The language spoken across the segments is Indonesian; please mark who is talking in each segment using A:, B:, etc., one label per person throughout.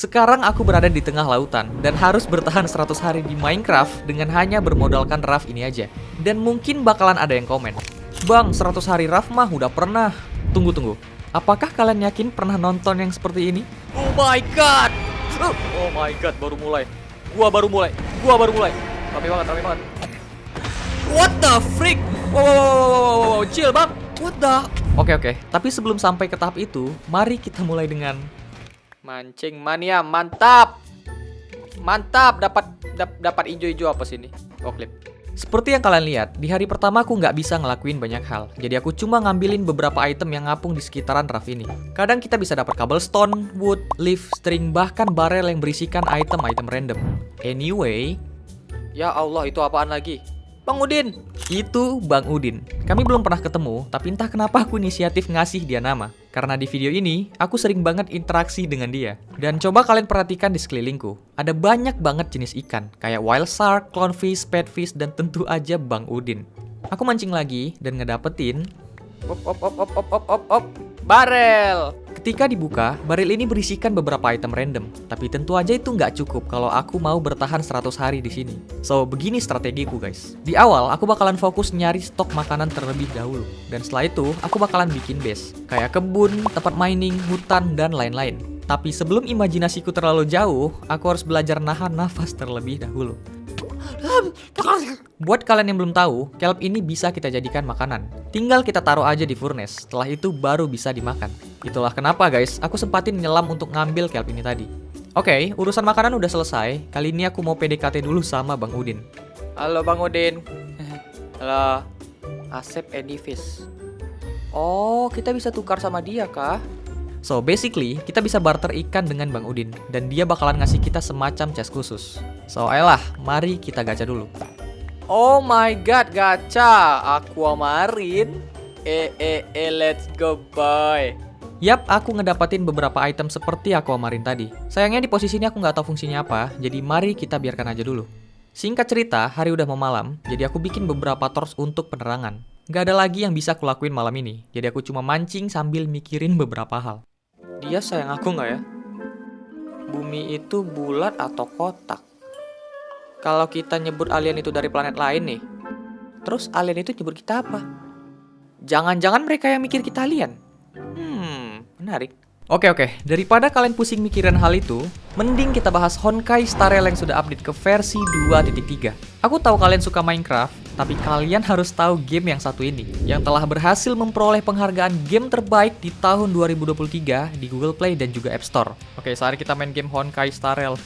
A: Sekarang aku berada di tengah lautan dan harus bertahan 100 hari di Minecraft dengan hanya bermodalkan raft ini aja. Dan mungkin bakalan ada yang komen, "Bang, 100 hari raft mah udah pernah." Tunggu. Apakah kalian yakin pernah nonton yang seperti ini? Oh my god! Oh my god, baru mulai. Gua baru mulai. Rame banget. What the freak? Wow, chill bang. What the? Oke. Tapi sebelum sampai ke tahap itu, mari kita mulai dengan mancing mania. Mantap. Dapat ijo-ijo apa sini? Oh, klip. Seperti yang kalian lihat, di hari pertama aku nggak bisa ngelakuin banyak hal. Jadi aku cuma ngambilin beberapa item yang ngapung di sekitaran raft ini. Kadang kita bisa dapat cobblestone, wood, leaf, string, bahkan barel yang berisikan item-item random. Anyway, ya Allah, itu apaan lagi? Bang Udin! Itu Bang Udin. Kami belum pernah ketemu, tapi entah kenapa aku inisiatif ngasih dia nama. Karena di video ini, aku sering banget interaksi dengan dia. Dan coba kalian perhatikan di sekelilingku. Ada banyak banget jenis ikan, kayak wild shark, clownfish, padfish, dan tentu aja Bang Udin. Aku mancing lagi dan ngedapetin barel. Ketika dibuka, barel ini berisikan beberapa item random. Tapi tentu aja itu nggak cukup kalau aku mau bertahan 100 hari di sini. So, begini strategiku guys. Di awal, aku bakalan fokus nyari stok makanan terlebih dahulu. Dan setelah itu, aku bakalan bikin base. Kayak kebun, tempat mining, hutan, dan lain-lain. Tapi sebelum imajinasiku terlalu jauh, aku harus belajar nahan nafas terlebih dahulu. Buat kalian yang belum tahu, kelp ini bisa kita jadikan makanan. Tinggal kita taruh aja di furnace, setelah itu baru bisa dimakan. Itulah kenapa guys, aku sempatin nyelam untuk ngambil kelp ini tadi. Oke, urusan makanan udah selesai. Kali ini aku mau PDKT dulu sama Bang Udin. Halo Bang Udin. Halo. Asep Edifice. Oh, kita bisa tukar sama dia kah? So basically, kita bisa barter ikan dengan Bang Udin. Dan dia bakalan ngasih kita semacam chest khusus. So ayolah, mari kita gacha dulu. Oh my god, gacha Aquamarine. Let's go boy. Yap, aku ngedapatin beberapa item seperti Aquamarine tadi. Sayangnya di posisi ini aku nggak tahu fungsinya apa, jadi mari kita biarkan aja dulu. Singkat cerita, hari udah mau malam, jadi aku bikin beberapa torch untuk penerangan. Gak ada lagi yang bisa kulakuin malam ini, jadi aku cuma mancing sambil mikirin beberapa hal. Dia sayang aku nggak ya? Bumi itu bulat atau kotak? Kalau kita nyebut alien itu dari planet lain nih, terus alien itu nyebut kita apa? Jangan-jangan mereka yang mikir kita alien? Menarik. Oke, daripada kalian pusing mikirin hal itu, mending kita bahas Honkai Star Rail yang sudah update ke versi 2.3. Aku tahu kalian suka Minecraft, tapi kalian harus tahu game yang satu ini, yang telah berhasil memperoleh penghargaan game terbaik di tahun 2023 di Google Play dan juga App Store. Oke, saatnya kita main game Honkai Star Rail.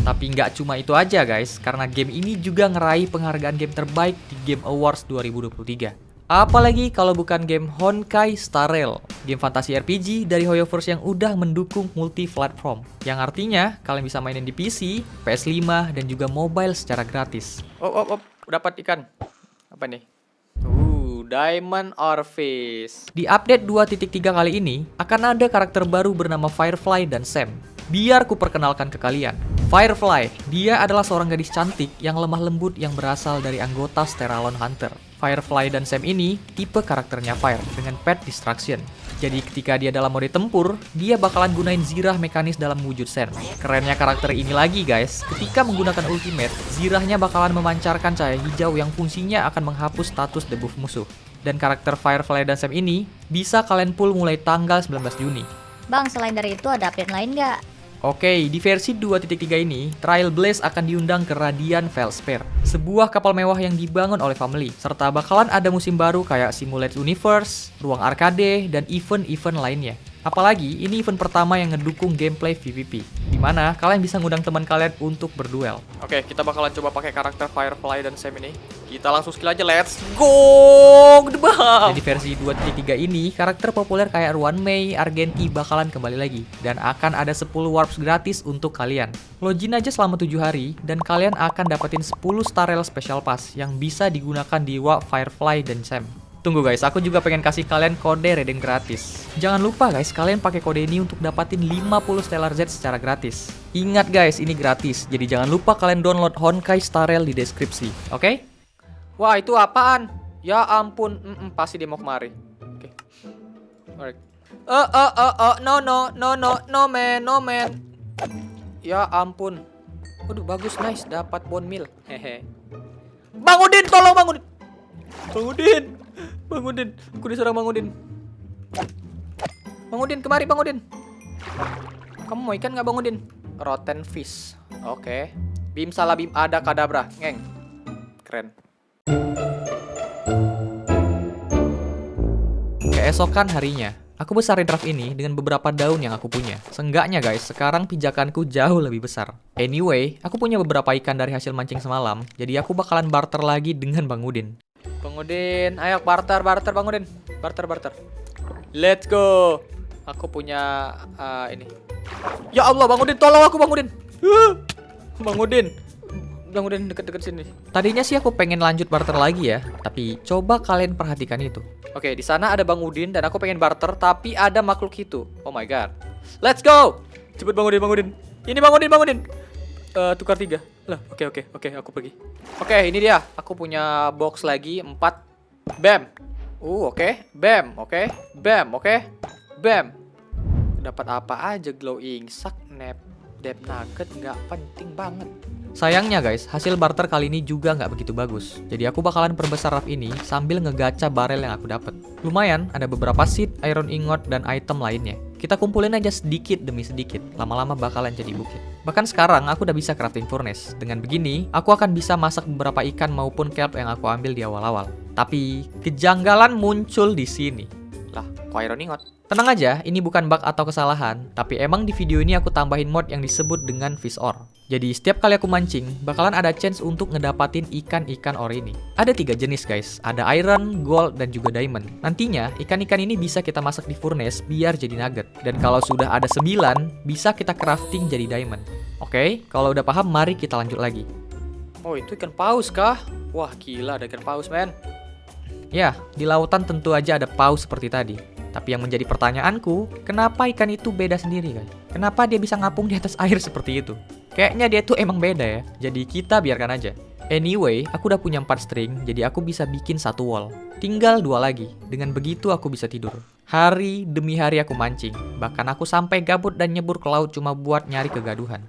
A: Tapi nggak cuma itu aja guys, karena game ini juga ngeraih penghargaan game terbaik di Game Awards 2023. Apalagi kalau bukan game Honkai Star Rail, game fantasi RPG dari HoYoverse yang udah mendukung multi-platform. Yang artinya, kalian bisa mainin di PC, PS5, dan juga mobile secara gratis. Dapat ikan. Apa nih? Diamond Orpheus. Di update 2.3 kali ini, akan ada karakter baru bernama Firefly dan Sam. Biar ku perkenalkan ke kalian. Firefly, dia adalah seorang gadis cantik yang lemah lembut yang berasal dari anggota Steralon Hunter. Firefly dan Sam ini tipe karakternya Fire dengan pet Distraction. Jadi ketika dia dalam mode tempur, dia bakalan gunain zirah mekanis dalam wujud Sen. Kerennya karakter ini lagi guys, ketika menggunakan ultimate, zirahnya bakalan memancarkan cahaya hijau yang fungsinya akan menghapus status debuff musuh. Dan karakter Firefly dan Sam ini bisa kalian pull mulai tanggal 19 Juni.
B: Bang, selain dari itu ada update lain nggak?
A: Oke, di versi 2.3 ini, Trial Blaze akan diundang ke Radiant Felspar, sebuah kapal mewah yang dibangun oleh Family, serta bakalan ada musim baru kayak Simulate Universe, ruang arcade, dan event-event lainnya. Apalagi, ini event pertama yang ngedukung gameplay PvP, dimana kalian bisa ngundang teman kalian untuk berduel. Oke, kita bakalan coba pakai karakter Firefly dan Sam ini. Kita langsung skill aja, let's go! Jadi versi 2.3 ini, karakter populer kayak Ruan Mei, Argenti bakalan kembali lagi. Dan akan ada 10 warps gratis untuk kalian. Login aja selama 7 hari, dan kalian akan dapetin 10 Star Rail Special Pass yang bisa digunakan di WoW Firefly dan Sam. Tunggu guys, aku juga pengen kasih kalian kode redeem gratis. Jangan lupa guys, kalian pakai kode ini untuk dapatin 50 Stellar Z secara gratis. Ingat guys, ini gratis, jadi jangan lupa kalian download Honkai Star Rail di deskripsi, oke? Wah, itu apaan? Ya ampun, pasti dia mau kemari. Oke. Alright. No man. Ya ampun. Waduh, bagus, nice, dapat bone meal. Hehe. Bang Udin, tolong Bang Udin. Bang Udin. Aku diserang Bang Udin. Bang Udin, kemari Bang Udin. Kamu mau ikan nggak Bang Udin? Rotten fish. Oke. Bim salah bim ada kadabra. Ngeng. Keren. Keesokan harinya, aku besarin draft ini dengan beberapa daun yang aku punya. Seenggaknya guys, sekarang pijakanku jauh lebih besar. Anyway, aku punya beberapa ikan dari hasil mancing semalam, jadi aku bakalan barter lagi dengan Bang Udin. Bang Udin, ayo barter Bang Udin. Barter. Let's go. Aku punya ini. Ya Allah, Bang Udin, tolong aku Bang Udin. Bang Udin deket-deket sini. Tadinya sih aku pengen lanjut barter lagi ya, tapi coba kalian perhatikan itu. Oke, di sana ada Bang Udin dan aku pengen barter, tapi ada makhluk itu. Oh my god. Let's go. Cepet Bang Udin. Ini Bang Udin. Tukar 3. Lah, oke, aku pergi. Oke, ini dia. Aku punya box lagi 4. Bam. Oke. Bam, oke. Bam, oke. Bam. Dapat apa aja, glowing sack, depth nugget, nggak penting banget. Sayangnya guys, hasil barter kali ini juga nggak begitu bagus. Jadi aku bakalan perbesar raft ini sambil ngegacha barel yang aku dapat. Lumayan, ada beberapa seed, iron ingot, dan item lainnya. Kita kumpulin aja sedikit demi sedikit, lama-lama bakalan jadi bukit. Bahkan sekarang aku udah bisa crafting furnace. Dengan begini, aku akan bisa masak beberapa ikan maupun kelp yang aku ambil di awal-awal. Tapi, kejanggalan muncul di sini. Lah, kok iron ingot? Tenang aja, ini bukan bug atau kesalahan, tapi emang di video ini aku tambahin mod yang disebut dengan fish ore. Jadi setiap kali aku mancing, bakalan ada chance untuk ngedapatin ikan-ikan ore ini. Ada 3 jenis guys, ada iron, gold, dan juga diamond. Nantinya, ikan-ikan ini bisa kita masak di furnace biar jadi nugget. Dan kalau sudah ada 9, bisa kita crafting jadi diamond. Oke, kalau udah paham, mari kita lanjut lagi. Oh, itu ikan paus kah? Wah, gila, ada ikan paus, men. Ya, di lautan tentu aja ada paus seperti tadi. Tapi yang menjadi pertanyaanku, kenapa ikan itu beda sendiri kan? Kenapa dia bisa ngapung di atas air seperti itu? Kayaknya dia tuh emang beda ya. Jadi kita biarkan aja. Anyway, aku udah punya 4 string, jadi aku bisa bikin 1 wall. Tinggal 2 lagi. Dengan begitu aku bisa tidur. Hari demi hari aku mancing. Bahkan aku sampai gabut dan nyebur ke laut cuma buat nyari kegaduhan.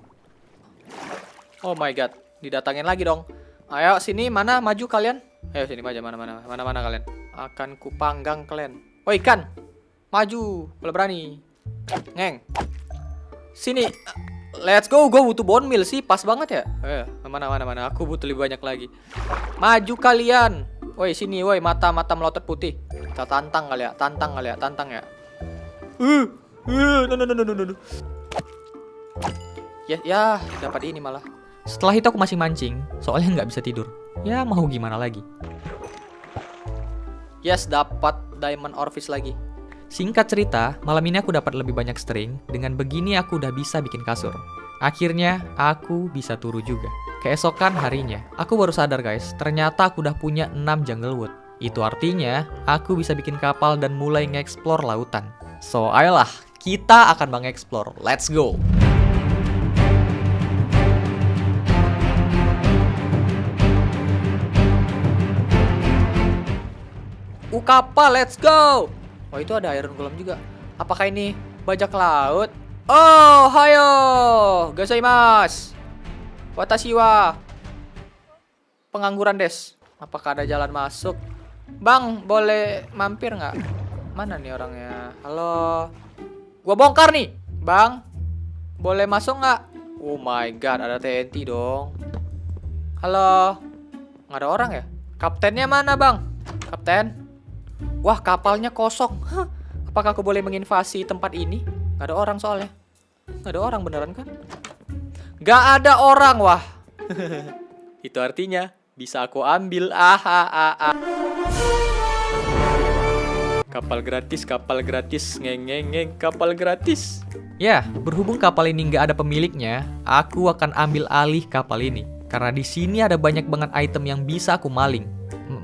A: Oh my god, didatangin lagi dong. Ayo sini, mana maju kalian? Ayo sini maju, mana kalian? Akan kupanggang kalian. Oh ikan, maju, kalau berani. Ngeng. Sini. Let's go, gue butuh bone meal sih, pas banget ya. Mana, aku butuh lebih banyak lagi. Maju kalian. Woi sini, woi mata melotot putih. Kita tantang kali ya. No. Ya, dapat ini malah. Setelah itu aku masih mancing, soalnya nggak bisa tidur. Ya mau gimana lagi. Yes, dapat diamond ore fish lagi. Singkat cerita, malam ini aku dapat lebih banyak string. Dengan begini aku udah bisa bikin kasur. Akhirnya, aku bisa turu juga. Keesokan harinya, aku baru sadar guys, ternyata aku udah punya 6 jungle wood. Itu artinya, aku bisa bikin kapal dan mulai nge-explore lautan. So, ayolah, kita akan mengeksplor. Let's go! Kapal, let's go! Oh, itu ada iron golem juga. Apakah ini bajak laut? Oh, hayo! Gozaimasu! Watashi wa pengangguran des. Apakah ada jalan masuk? Bang, boleh mampir nggak? Mana nih orangnya? Halo? Gua bongkar nih! Bang, boleh masuk nggak? Oh my god, ada TNT dong. Halo? Nggak ada orang ya? Kaptennya mana bang? Kapten? Wah, kapalnya kosong. Apakah aku boleh menginvasi tempat ini? Gak ada orang soalnya. Gak ada orang beneran kan? Gak ada orang, wah. Itu artinya bisa aku ambil. Kapal gratis. Ngeng, kapal gratis. Ya, berhubung kapal ini gak ada pemiliknya, aku akan ambil alih kapal ini. Karena di sini ada banyak banget item yang bisa aku maling.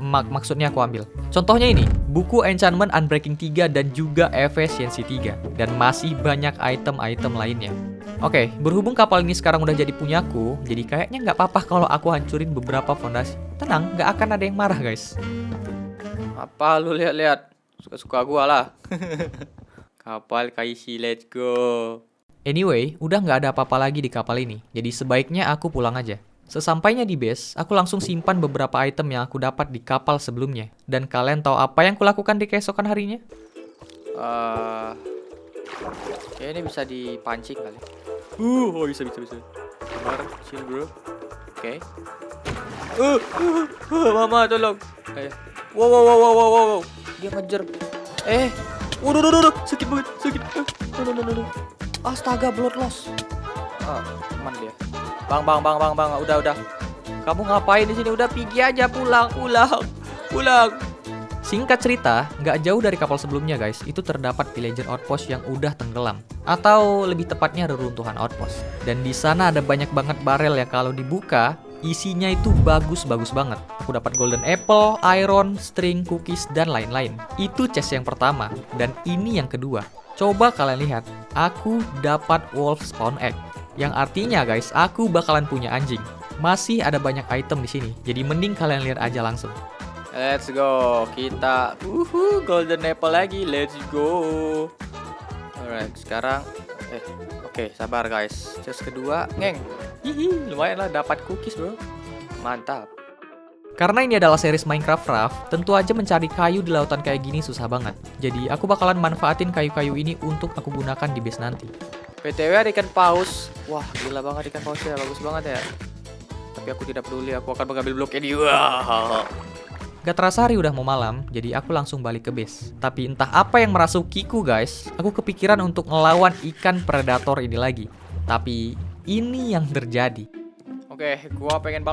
A: Maksudnya aku ambil. Contohnya ini, buku enchantment unbreaking 3 dan juga efficiency 3. Dan masih banyak item-item lainnya. Oke, berhubung kapal ini sekarang udah jadi punyaku, jadi kayaknya nggak apa-apa kalau aku hancurin beberapa fondasi. Tenang, nggak akan ada yang marah guys. Apa lu lihat-lihat? Suka-suka gua lah. Kapal Kaishi, let's go. Anyway, udah nggak ada apa-apa lagi di kapal ini. Jadi sebaiknya aku pulang aja. Sesampainya di base, aku langsung simpan beberapa item yang aku dapat di kapal sebelumnya. Dan kalian tahu apa yang kulakukan di keesokan harinya? Kayaknya ini bisa dipancing kali. Oh bisa. Sabar, chill bro. Oke. Mama tolong. Wow. Dia ngejar. Waduh, sakit banget, sakit. No. Astaga, blood loss. Aman dia. Bang, udah. Kamu ngapain di sini? Udah pergi aja, pulang. Singkat cerita, nggak jauh dari kapal sebelumnya guys, itu terdapat villager outpost yang udah tenggelam. Atau lebih tepatnya reruntuhan outpost. Dan di sana ada banyak banget barel yang kalau dibuka, isinya itu bagus banget. Aku dapat golden apple, iron, string, cookies, dan lain-lain. Itu chest yang pertama. Dan ini yang kedua. Coba kalian lihat. Aku dapat wolf spawn egg. Yang artinya guys, aku bakalan punya anjing. Masih ada banyak item di sini. Jadi mending kalian lihat aja langsung. Let's go. Kita golden apple lagi. Let's go. Alright, sekarang Oke, sabar guys. Chest kedua, ngeng. Lumayan lah dapat cookies, bro. Mantap. Karena ini adalah series Minecraft Raft, tentu aja mencari kayu di lautan kayak gini susah banget. Jadi aku bakalan manfaatin kayu-kayu ini untuk aku gunakan di base nanti. PTW ada ikan paus. Wah, gila banget ikan pausnya, bagus banget ya. Tapi aku tidak peduli, aku akan mengambil blok ini. Wah. Gak terasa hari udah mau malam, jadi aku langsung balik ke base. Tapi entah apa yang merasukiku guys, aku kepikiran untuk ngelawan ikan predator ini lagi. Tapi ini yang terjadi. Oke, gua pengen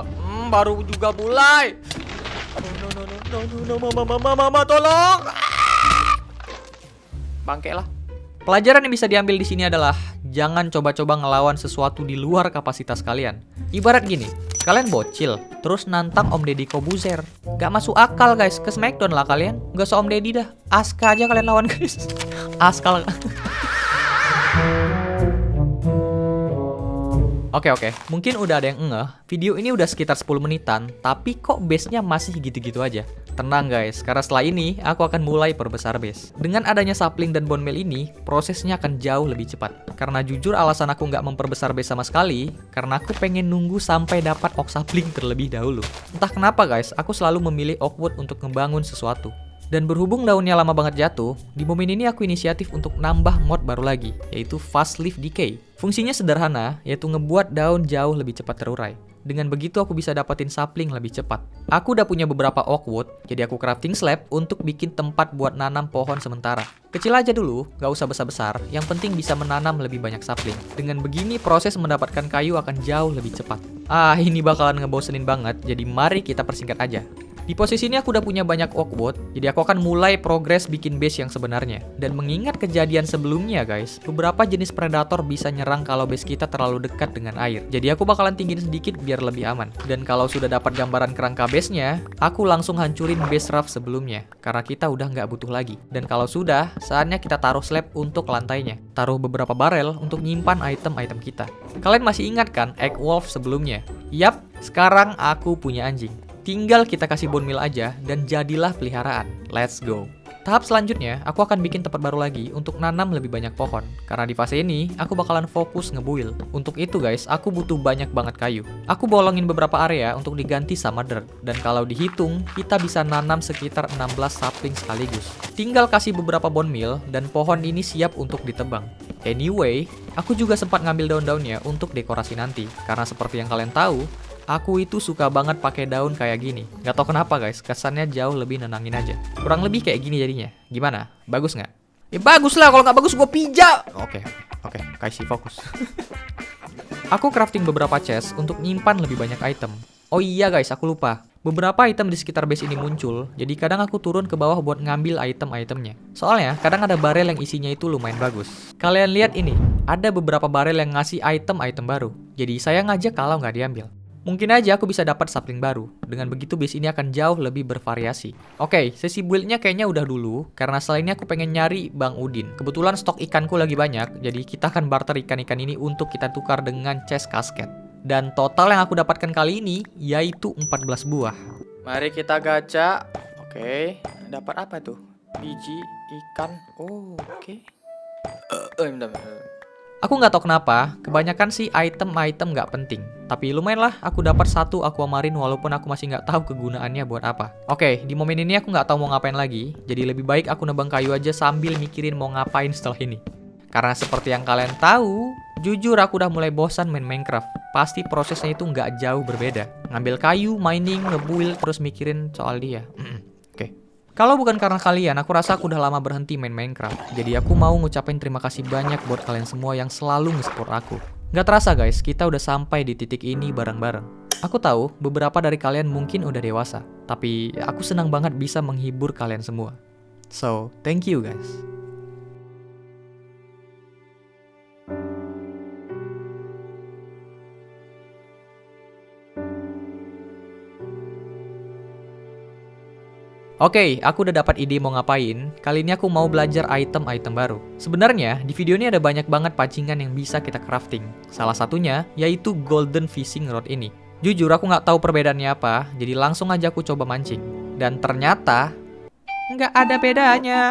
A: baru juga mulai. No, mama, tolong. Bangke lah. Pelajaran yang bisa diambil di sini adalah jangan coba-coba ngelawan sesuatu di luar kapasitas kalian. Ibarat gini, kalian bocil, terus nantang Om Deddy Kobuzer. Gak masuk akal guys, ke Smackdown lah kalian. Gak usah Om Deddy dah, Aska aja kalian lawan guys. Aska. Oke, mungkin udah ada yang ngeh, video ini udah sekitar 10 menitan, tapi kok base-nya masih gitu-gitu aja. Tenang guys, karena setelah ini, aku akan mulai perbesar base. Dengan adanya sapling dan bone meal ini, prosesnya akan jauh lebih cepat. Karena jujur alasan aku nggak memperbesar base sama sekali, karena aku pengen nunggu sampai dapat oak sapling terlebih dahulu. Entah kenapa guys, aku selalu memilih oak wood untuk ngebangun sesuatu. Dan berhubung daunnya lama banget jatuh, di momen ini aku inisiatif untuk nambah mod baru lagi, yaitu Fast Leaf Decay. Fungsinya sederhana, yaitu ngebuat daun jauh lebih cepat terurai. Dengan begitu aku bisa dapetin sapling lebih cepat. Aku udah punya beberapa oak wood, jadi aku crafting slab untuk bikin tempat buat nanam pohon sementara. Kecil aja dulu, gak usah besar-besar, yang penting bisa menanam lebih banyak sapling. Dengan begini proses mendapatkan kayu akan jauh lebih cepat. Ini bakalan ngebosenin banget, jadi mari kita persingkat aja. Di posisi ini aku udah punya banyak oak wood, jadi aku akan mulai progres bikin base yang sebenarnya. Dan mengingat kejadian sebelumnya guys, beberapa jenis predator bisa nyerang kalau base kita terlalu dekat dengan air. Jadi aku bakalan tinggiin sedikit biar lebih aman. Dan kalau sudah dapat gambaran kerangka base-nya, aku langsung hancurin base raft sebelumnya, karena kita udah nggak butuh lagi. Dan kalau sudah, saatnya kita taruh slab untuk lantainya. Taruh beberapa barel untuk nyimpan item-item kita. Kalian masih ingat kan egg wolf sebelumnya? Yap, sekarang aku punya anjing. Tinggal kita kasih bone meal aja dan jadilah peliharaan. Let's go. Tahap selanjutnya, aku akan bikin tempat baru lagi untuk nanam lebih banyak pohon. Karena di fase ini, aku bakalan fokus ngebuild. Untuk itu guys, aku butuh banyak banget kayu. Aku bolongin beberapa area untuk diganti sama dirt. Dan kalau dihitung, kita bisa nanam sekitar 16 sapling sekaligus. Tinggal kasih beberapa bone meal dan pohon ini siap untuk ditebang. Anyway, aku juga sempat ngambil daun-daunnya untuk dekorasi nanti. Karena seperti yang kalian tahu, aku itu suka banget pakai daun kayak gini. Gak tau kenapa guys, kesannya jauh lebih nenangin aja. Kurang lebih kayak gini jadinya. Gimana? Bagus nggak? Ya bagus lah, kalau nggak bagus gue pijak. Oke, kasih fokus. Aku crafting beberapa chest untuk nyimpan lebih banyak item. Oh iya guys, aku lupa. Beberapa item di sekitar base ini muncul, jadi kadang aku turun ke bawah buat ngambil item-itemnya. Soalnya, kadang ada barel yang isinya itu lumayan bagus. Kalian lihat ini, ada beberapa barel yang ngasih item-item baru. Jadi sayang aja kalau nggak diambil. Mungkin aja aku bisa dapat sapling baru. Dengan begitu base ini akan jauh lebih bervariasi. Oke, sesi buildnya kayaknya udah dulu. Karena setelah ini aku pengen nyari Bang Udin. Kebetulan stok ikanku lagi banyak. Jadi kita akan barter ikan-ikan ini untuk kita tukar dengan chest casket. Dan total yang aku dapatkan kali ini yaitu 14 buah. Mari kita gacha. Oke, dapat apa tuh? Biji ikan. Oh, oke.
C: Bentar, bentar.
A: Aku nggak tahu kenapa, kebanyakan sih item-item nggak penting. Tapi lumayan lah, aku dapat 1 aquamarine walaupun aku masih nggak tahu kegunaannya buat apa. Oke, di momen ini aku nggak tahu mau ngapain lagi, jadi lebih baik aku nebang kayu aja sambil mikirin mau ngapain setelah ini. Karena seperti yang kalian tahu, jujur aku udah mulai bosan main Minecraft. Pasti prosesnya itu nggak jauh berbeda. Ngambil kayu, mining, ngebuild, terus mikirin soal dia. Oke. Kalau bukan karena kalian, aku rasa aku udah lama berhenti main Minecraft. Jadi aku mau ngucapin terima kasih banyak buat kalian semua yang selalu nge-support aku. Nggak terasa guys, kita udah sampai di titik ini bareng-bareng. Aku tahu beberapa dari kalian mungkin udah dewasa, tapi aku senang banget bisa menghibur kalian semua. So, thank you guys. Oke, aku udah dapat ide mau ngapain. Kali ini aku mau belajar item-item baru. Sebenarnya, di video ini ada banyak banget pancingan yang bisa kita crafting. Salah satunya, yaitu golden fishing rod ini. Jujur, aku nggak tahu perbedaannya apa, jadi langsung aja aku coba mancing. Dan ternyata, nggak ada bedanya.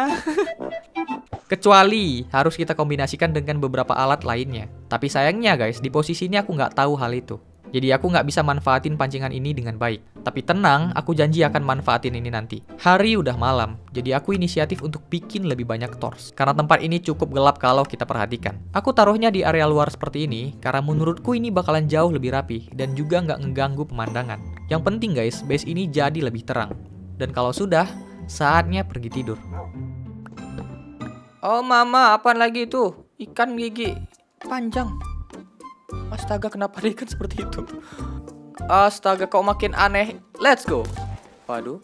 A: Kecuali harus kita kombinasikan dengan beberapa alat lainnya. Tapi sayangnya guys, di posisi ini aku nggak tahu hal itu. Jadi aku nggak bisa manfaatin pancingan ini dengan baik. Tapi tenang, aku janji akan manfaatin ini nanti. Hari udah malam, jadi aku inisiatif untuk bikin lebih banyak torch. Karena tempat ini cukup gelap kalau kita perhatikan. Aku taruhnya di area luar seperti ini, karena menurutku ini bakalan jauh lebih rapi, dan juga nggak ngeganggu pemandangan. Yang penting guys, base ini jadi lebih terang. Dan kalau sudah, saatnya pergi tidur.
C: Oh mama, apaan lagi itu? Ikan gigi panjang. Astaga, kenapa dia ikan seperti itu? Astaga, kok makin aneh. Let's go. Waduh,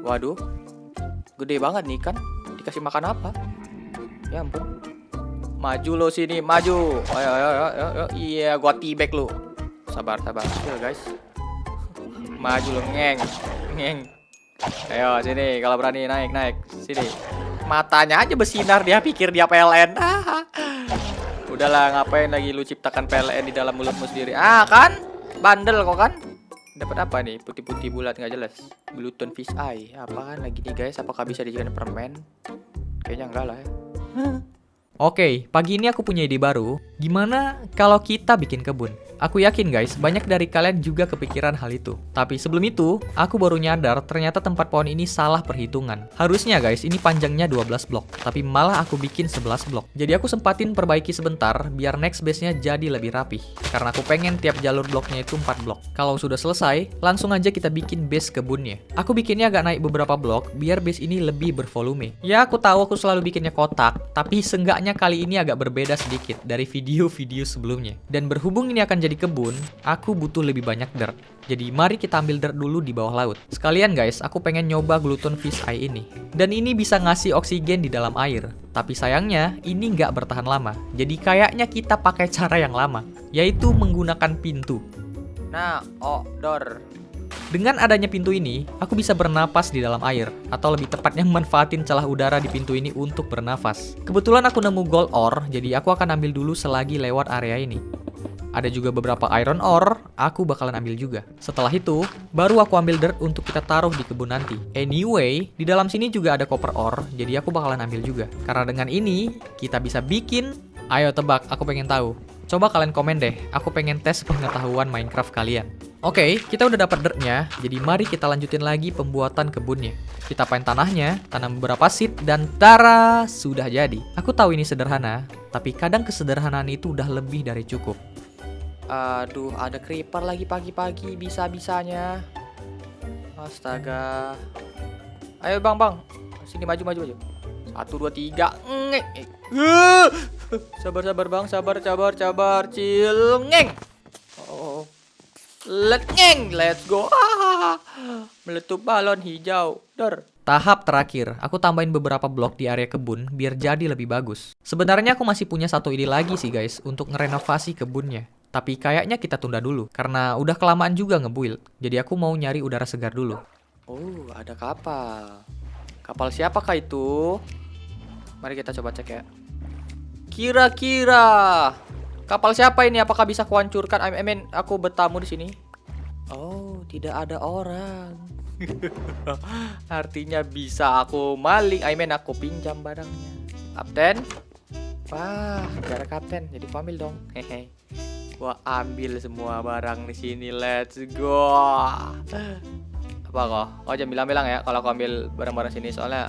C: waduh, gede banget nih ikan. Dikasih makan apa? Ya ampun. Maju lo sini, maju. Ayo, ayo, ayo, ayo. Iya, gua tibek lo. Sabar, sabar. Chill guys. Maju lo, ngeng, ngeng. Ayo sini, kalau berani naik, naik. Sini. Matanya aja bersinar, dia pikir dia PLN. Udahlah, ngapain lagi lu ciptakan PLN di dalam mulutmu sendiri? Ah kan? Bandel kok kan? Dapat apa nih? Putih-putih bulat nggak jelas. Gluten fish eye. Apaan lagi nih guys? Apakah bisa dijadikan permen? Kayaknya enggak lah ya.
A: Oke, pagi ini aku punya ide baru. Gimana kalau kita bikin kebun? Aku yakin guys, banyak dari kalian juga kepikiran hal itu. Tapi sebelum itu, aku baru nyadar ternyata tempat pohon ini salah perhitungan. Harusnya guys, ini panjangnya 12 blok. Tapi malah aku bikin 11 blok. Jadi aku sempatin perbaiki sebentar, biar next base-nya jadi lebih rapih. Karena aku pengen tiap jalur bloknya itu 4 blok. Kalau sudah selesai, langsung aja kita bikin base kebunnya. Aku bikinnya agak naik beberapa blok, biar base ini lebih bervolume. Ya aku tahu aku selalu bikinnya kotak, tapi seenggaknya kali ini agak berbeda sedikit dari video-video sebelumnya. Dan berhubung ini akan jadi kebun, aku butuh lebih banyak dirt. Jadi mari kita ambil dirt dulu di bawah laut. Sekalian guys, aku pengen nyoba gluten fish eye ini. Dan ini bisa ngasih oksigen di dalam air. Tapi sayangnya, ini nggak bertahan lama. Jadi kayaknya kita pakai cara yang lama, yaitu menggunakan pintu.
C: Nah, outdoor.
A: Dengan adanya pintu ini, aku bisa bernapas di dalam air, atau lebih tepatnya memanfaatin celah udara di pintu ini untuk bernafas. Kebetulan aku nemu gold ore, jadi aku akan ambil dulu selagi lewat area ini. Ada juga beberapa iron ore, aku bakalan ambil juga. Setelah itu, baru aku ambil dirt untuk kita taruh di kebun nanti. Anyway, di dalam sini juga ada copper ore, jadi aku bakalan ambil juga. Karena dengan ini, kita bisa bikin... Ayo tebak, aku pengen tahu. Coba kalian komen deh, aku pengen tes pengetahuan Minecraft kalian. Oke, kita udah dapat dirtnya, jadi mari kita lanjutin lagi pembuatan kebunnya. Kita panen tanahnya, tanam beberapa seed, dan tara, sudah jadi. Aku tahu ini sederhana, tapi kadang kesederhanaan itu udah lebih dari cukup.
C: Aduh, ada creeper lagi pagi-pagi, bisa-bisanya. Astaga. Ayo bang, bang. Sini maju, maju, maju. 1, 2, 3. Ngek. Sabar, sabar bang, sabar, sabar, sabar. Chill, ngeng. Oh. Let's go. Meletup balon hijau. Dor.
A: Tahap terakhir, aku tambahin beberapa blok di area kebun biar jadi lebih bagus. Sebenarnya aku masih punya satu ide lagi sih guys untuk ngerenovasi kebunnya. Tapi kayaknya kita tunda dulu karena udah kelamaan juga ngebuild. Jadi aku mau nyari udara segar dulu.
C: Oh, ada kapal. Kapal siapakah itu? Mari kita coba cek ya. Kira-kira kapal siapa ini? Apakah bisa kuhancurkan? I mean, aku bertamu di sini. Oh, tidak ada orang. Artinya bisa aku maling. I mean, aku pinjam barangnya. Kapten, Wah, gara kapten, jadi famil dong. Hehe. Gua ambil semua barang di sini. Let's go. Apa kok? Oh, jangan bilang-bilang ya kalau aku ambil barang-barang sini soalnya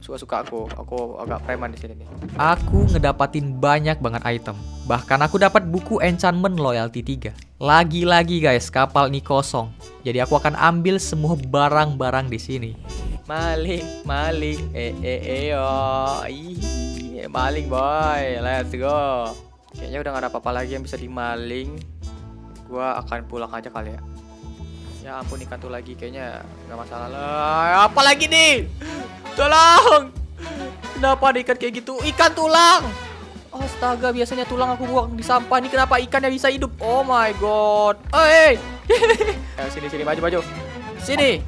C: suka-suka aku. Aku agak preman di sini nih.
A: Aku ngedapatin banyak banget item. Bahkan aku dapat buku enchantment loyalty 3. Lagi-lagi guys, kapal ini kosong. Jadi aku akan ambil semua barang-barang di sini.
C: Maling, maling. Yo. Maling boy. Let's go. Kayaknya udah gak ada apa-apa lagi yang bisa dimaling. Gua akan pulang aja kali ya. Ya ampun, ikan tuh lagi kayaknya nggak masalah lah. Apa lagi nih? Tolong. Kenapa ada ikan kayak gitu? Ikan tulang. Astaga, biasanya tulang aku buang di sampah. Ini kenapa ikannya bisa hidup? Oh my god. Hey. Ayo sini maju. Sini.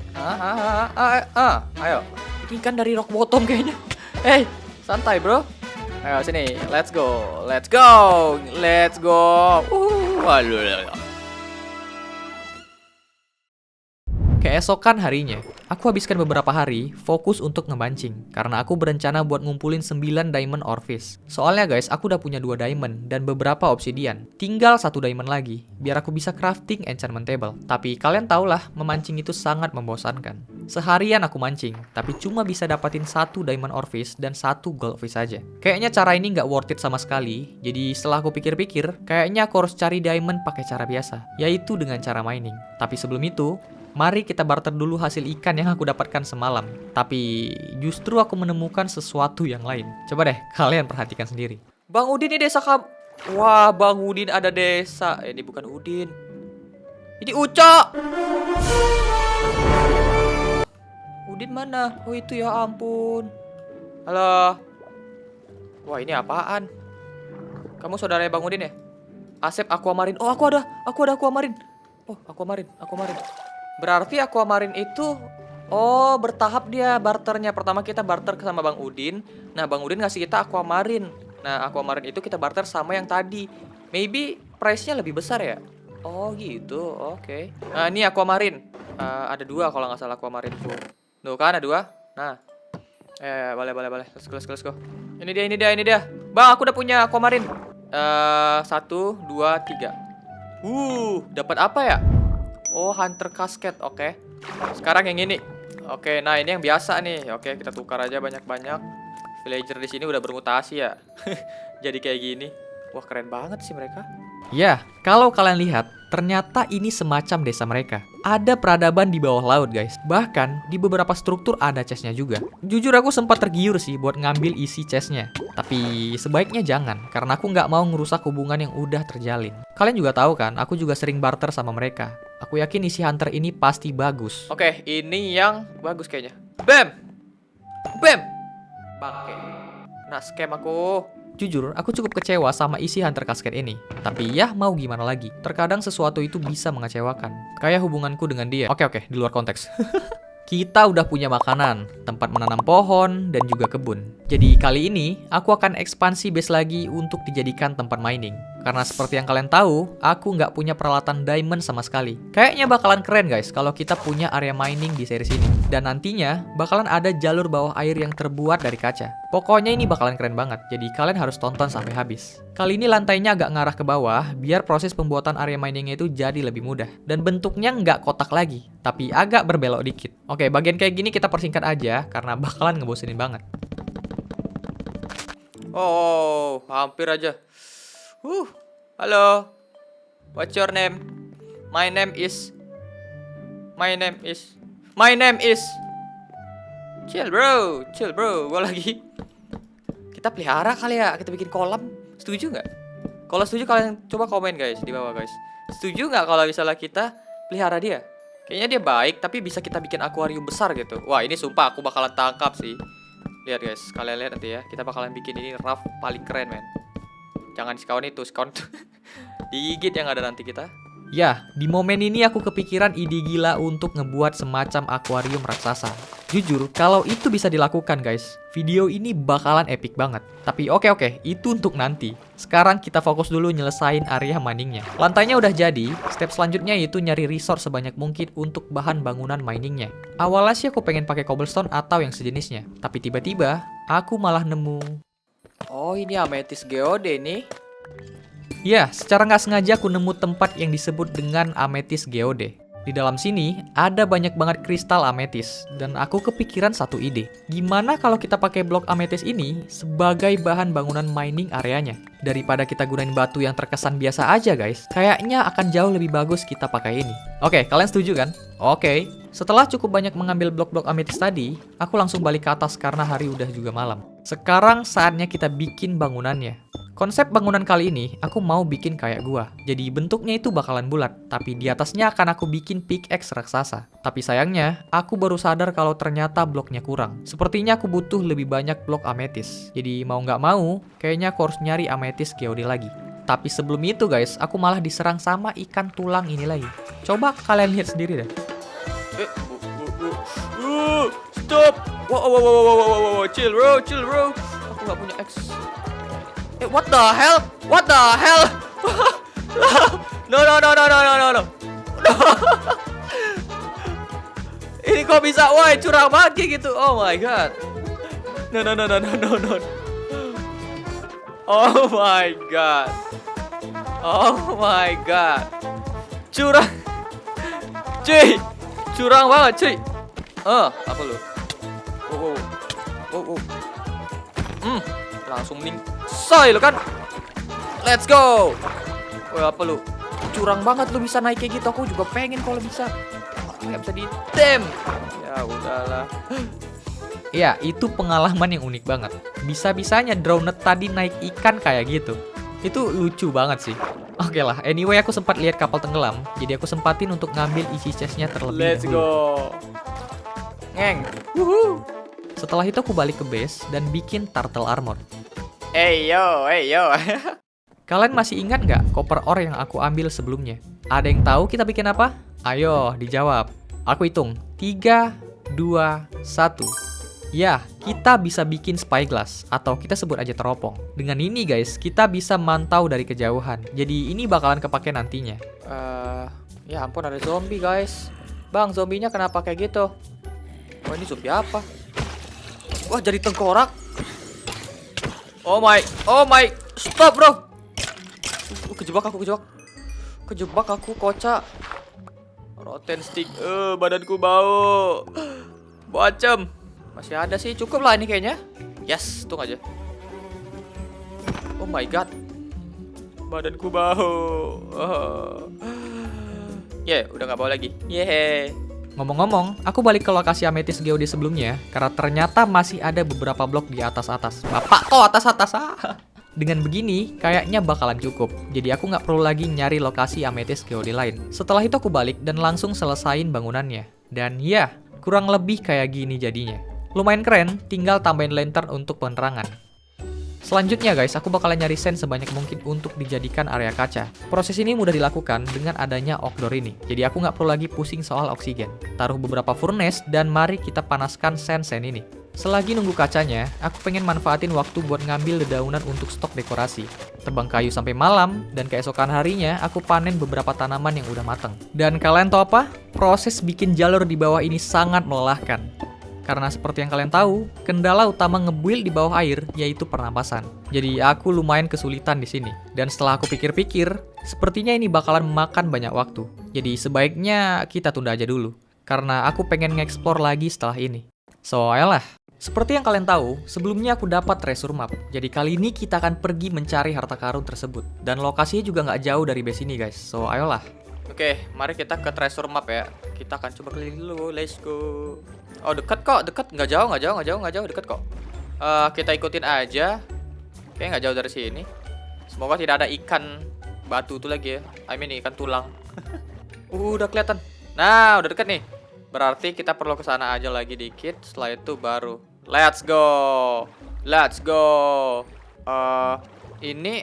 C: Ayo. Ini ikan dari rock bottom kayaknya. Hey, santai bro. Ayo sini. Let's go. Waduh.
A: Keesokan harinya, aku habiskan beberapa hari fokus untuk ngemancing karena aku berencana buat ngumpulin 9 diamond orfish. Soalnya guys, aku udah punya 2 diamond dan beberapa obsidian. Tinggal 1 diamond lagi biar aku bisa crafting enchantment table. Tapi kalian tahulah, memancing itu sangat membosankan. Seharian aku mancing, tapi cuma bisa dapatin 1 diamond orfish dan 1 goldfish saja. Kayaknya cara ini nggak worth it sama sekali. Jadi setelah aku pikir-pikir, kayaknya aku harus cari diamond pakai cara biasa, yaitu dengan cara mining. Tapi sebelum itu, mari kita barter dulu hasil ikan yang aku dapatkan semalam. Tapi justru aku menemukan sesuatu yang lain. Coba deh kalian perhatikan sendiri.
C: Bang Udin, ini desa Wah, Bang Udin ada desa. Ini bukan Udin. Ini Ucok. Udin mana? Oh itu, ya ampun. Halo. Wah, ini apaan? Kamu saudaranya Bang Udin ya? Asep Aquamarine. Oh, aku ada Aquamarine. Oh, Aquamarine. Berarti Aquamarine itu bertahap dia barternya. Pertama kita barter sama Bang Udin. Nah, Bang Udin ngasih kita Aquamarine. Nah, Aquamarine itu kita barter sama yang tadi. Maybe price-nya lebih besar ya? Oh gitu, oke. Nah, ini Aquamarine. Ada 2 kalau nggak salah Aquamarine full. Tuh kan ada 2. Nah, boleh. Let's go. Ini dia. Bang, aku udah punya Aquamarine. 1, 2, 3. Dapat apa ya? Oh, Hunter Casket, oke. Sekarang yang ini. Oke, nah ini yang biasa nih. Oke, kita tukar aja banyak-banyak. Villager di sini udah bermutasi ya. Jadi kayak gini. Wah, keren banget sih mereka.
A: Ya, kalau kalian lihat, ternyata ini semacam desa mereka. Ada peradaban di bawah laut guys. Bahkan di beberapa struktur ada chestnya juga. Jujur aku sempat tergiur sih buat ngambil isi chestnya. Tapi sebaiknya jangan, karena aku nggak mau ngerusak hubungan yang udah terjalin. Kalian juga tahu kan, aku juga sering barter sama mereka. Aku yakin isi hunter ini pasti bagus.
C: Oke, ini yang bagus kayaknya. Bam! Pakai. Nah, scam aku.
A: Jujur, aku cukup kecewa sama isi Hunter Casket ini. Tapi ya, mau gimana lagi. Terkadang sesuatu itu bisa mengecewakan. Kayak hubunganku dengan dia. Oke, di luar konteks. Kita udah punya makanan, tempat menanam pohon, dan juga kebun. Jadi kali ini, aku akan ekspansi base lagi untuk dijadikan tempat mining. Karena seperti yang kalian tahu, aku nggak punya peralatan diamond sama sekali. Kayaknya bakalan keren guys kalau kita punya area mining di series ini. Dan nantinya, bakalan ada jalur bawah air yang terbuat dari kaca. Pokoknya ini bakalan keren banget, jadi kalian harus tonton sampai habis. Kali ini lantainya agak ngarah ke bawah, biar proses pembuatan area miningnya itu jadi lebih mudah. Dan bentuknya nggak kotak lagi, tapi agak berbelok dikit. Oke, bagian kayak gini kita persingkat aja, karena bakalan ngebosenin banget.
C: Oh, hampir aja. Halo. What's your name? My name is. Chill bro. Gua lagi. Kita pelihara kali ya. Kita bikin kolam. Setuju nggak? Kalau setuju kalian coba komen guys di bawah guys. Setuju nggak kalau misalnya kita pelihara dia? Kayaknya dia baik, tapi bisa kita bikin akuarium besar gitu. Wah, ini sumpah aku bakalan tangkap sih. Lihat guys, kalian lihat nanti ya. Kita bakalan bikin ini raft paling keren men. Jangan sekawan itu, digigit yang ada nanti kita.
A: Ya, di momen ini aku kepikiran ide gila untuk ngebuat semacam akuarium raksasa. Jujur, kalau itu bisa dilakukan guys, video ini bakalan epic banget. Tapi oke, itu untuk nanti. Sekarang kita fokus dulu nyelesain area miningnya. Lantainya udah jadi, step selanjutnya yaitu nyari resource sebanyak mungkin untuk bahan bangunan miningnya. Awalnya sih aku pengen pakai cobblestone atau yang sejenisnya. Tapi tiba-tiba, aku malah nemu
C: Oh, ini ametis geode nih.
A: Ya, secara nggak sengaja aku nemu tempat yang disebut dengan ametis geode. Di dalam sini ada banyak banget kristal ametis dan aku kepikiran satu ide. Gimana kalau kita pakai blok ametis ini sebagai bahan bangunan mining areanya? Daripada kita gunain batu yang terkesan biasa aja guys, kayaknya akan jauh lebih bagus kita pakai ini. Oke, kalian setuju kan? Oke. Setelah cukup banyak mengambil blok-blok ametis tadi, aku langsung balik ke atas karena hari udah juga malam. Sekarang saatnya kita bikin bangunannya. Konsep bangunan kali ini, aku mau bikin kayak gua. Jadi bentuknya itu bakalan bulat, tapi di atasnya akan aku bikin pickaxe raksasa. Tapi sayangnya, aku baru sadar kalau ternyata bloknya kurang. Sepertinya aku butuh lebih banyak blok ametis. Jadi mau nggak mau, kayaknya aku harus nyari ametis geode lagi. Tapi sebelum itu guys, aku malah diserang sama ikan tulang ini lagi. Coba kalian lihat sendiri deh.
C: Stop! Wow, chill bro. Aku nggak punya X. What the hell? What the hell? No. Ini kok bisa? Woi, curang banget kayak gitu. Oh my god. No. Oh my god. Curang. Cuy. Curang banget, cuy. Apa lu? Oh. Langsung soy lu kan. Let's go. Woi, apa lu? Curang banget lu bisa naik kayak gitu. Aku juga pengen kalau bisa. Nggak bisa ditem. Ya udahlah.
A: Ya, itu pengalaman yang unik banget. Bisa-bisanya drone tadi naik ikan kayak gitu. Itu lucu banget sih. Oke lah, anyway aku sempat lihat kapal tenggelam. Jadi aku sempatin untuk ngambil isi chestnya terlebih
C: Let's
A: dahulu.
C: go. Ngeng. Wuhu.
A: Setelah itu aku balik ke base dan bikin turtle armor.
C: Hey yo.
A: Kalian masih ingat nggak copper ore yang aku ambil sebelumnya? Ada yang tahu kita bikin apa? Ayo, dijawab. Aku hitung. 3, 2, 1. Ya, kita bisa bikin spyglass atau kita sebut aja teropong. Dengan ini guys, kita bisa mantau dari kejauhan. Jadi ini bakalan kepake nantinya.
C: Ya ampun, ada zombie guys. Bang, zombinya kenapa kayak gitu? Oh, ini zombie apa? Wah, jadi tengkorak. Oh my. Stop bro. Kejebak aku, kocak. Rotten stick. Badanku bau. Bacem. Masih ada sih, cukup lah ini kayaknya. Yes, tunggu aja. Oh my god. Badanku bau. Udah gak bau lagi.
A: Ngomong-ngomong, aku balik ke lokasi ametis geode sebelumnya karena ternyata masih ada beberapa blok di atas-atas. Bapak kok atas-atas? Dengan begini, kayaknya bakalan cukup. Jadi aku nggak perlu lagi nyari lokasi ametis geode lain. Setelah itu aku balik dan langsung selesain bangunannya. Dan ya, kurang lebih kayak gini jadinya. Lumayan keren, tinggal tambahin lantern untuk penerangan. Selanjutnya guys, aku bakalan nyari sand sebanyak mungkin untuk dijadikan area kaca. Proses ini mudah dilakukan dengan adanya oak door ini. Jadi aku nggak perlu lagi pusing soal oksigen. Taruh beberapa furnace dan mari kita panaskan sand ini. Selagi nunggu kacanya, aku pengen manfaatin waktu buat ngambil dedaunan untuk stok dekorasi. Tebang kayu sampai malam, dan keesokan harinya aku panen beberapa tanaman yang udah mateng. Dan kalian tahu apa? Proses bikin jalur di bawah ini sangat melelahkan. Karena seperti yang kalian tahu, kendala utama nge-build di bawah air yaitu pernapasan. Jadi aku lumayan kesulitan di sini. Dan setelah aku pikir-pikir, sepertinya ini bakalan memakan banyak waktu. Jadi sebaiknya kita tunda aja dulu. Karena aku pengen nge-explore lagi setelah ini. So, ayolah. Seperti yang kalian tahu, sebelumnya aku dapat treasure map. Jadi kali ini kita akan pergi mencari harta karun tersebut. Dan lokasinya juga nggak jauh dari base ini guys. So, ayolah.
C: Oke, mari kita ke treasure map ya. Kita akan coba keliling dulu. Let's go. Oh, dekat kok, nggak jauh, dekat kok. Kita ikutin aja. Kayaknya nggak jauh dari sini. Semoga tidak ada ikan batu itu lagi ya. I mean ikan tulang. Udah kelihatan. Nah, udah dekat nih. Berarti kita perlu ke sana aja lagi dikit. Setelah itu baru. Let's go. Ini.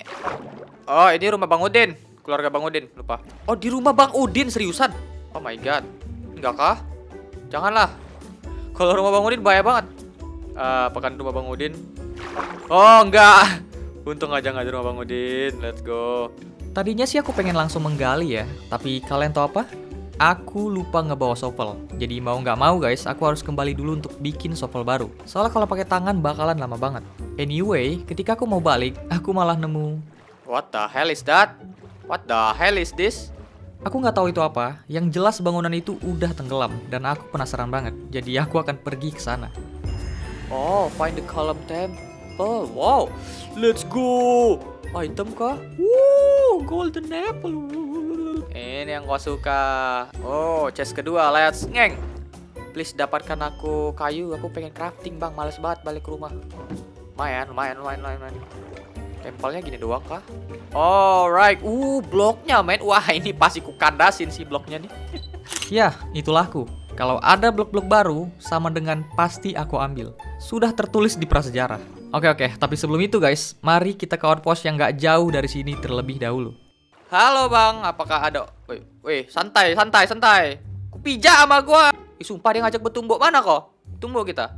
C: Oh, ini rumah Bang Udin. Keluarga Bang Udin, lupa. Oh, di rumah Bang Udin, seriusan? Oh my god. Enggak kah? Janganlah. Kalau rumah Bang Udin bahaya banget. Apakah rumah Bang Udin? Oh, enggak. Untung aja nggak di rumah Bang Udin. Let's go.
A: Tadinya sih aku pengen langsung menggali ya. Tapi kalian tahu apa? aku lupa ngebawa shovel. Jadi mau nggak mau guys, aku harus kembali dulu untuk bikin shovel baru. Soalnya kalau pakai tangan bakalan lama banget. Anyway, ketika aku mau balik, aku malah nemu.
C: What the hell is that? What the hell is this?
A: Aku nggak tahu itu apa. Yang jelas bangunan itu udah tenggelam dan aku penasaran banget. Jadi aku akan pergi ke sana.
C: Oh, find the column temple. Wow, let's go. Item kah? Woo, golden apple. Ini yang gua suka. Oh, chest kedua, let's ngeng. Please dapatkan aku kayu. Aku pengen crafting bang, males banget balik ke rumah. Lumayan. Tempelnya gini doang kah? Alright, bloknya men. Wah, ini pasti ku kandasin sih bloknya nih.
A: Ya, itulah aku. Kalau ada blok-blok baru, sama dengan pasti aku ambil. Sudah tertulis di prasejarah. Oke, tapi sebelum itu guys, mari kita ke outpost yang nggak jauh dari sini terlebih dahulu.
C: Halo bang, apakah ada? Wih, santai. Ku pijak sama gua. Sumpah dia ngajak bertumbuk mana kok? Tumbuk kita.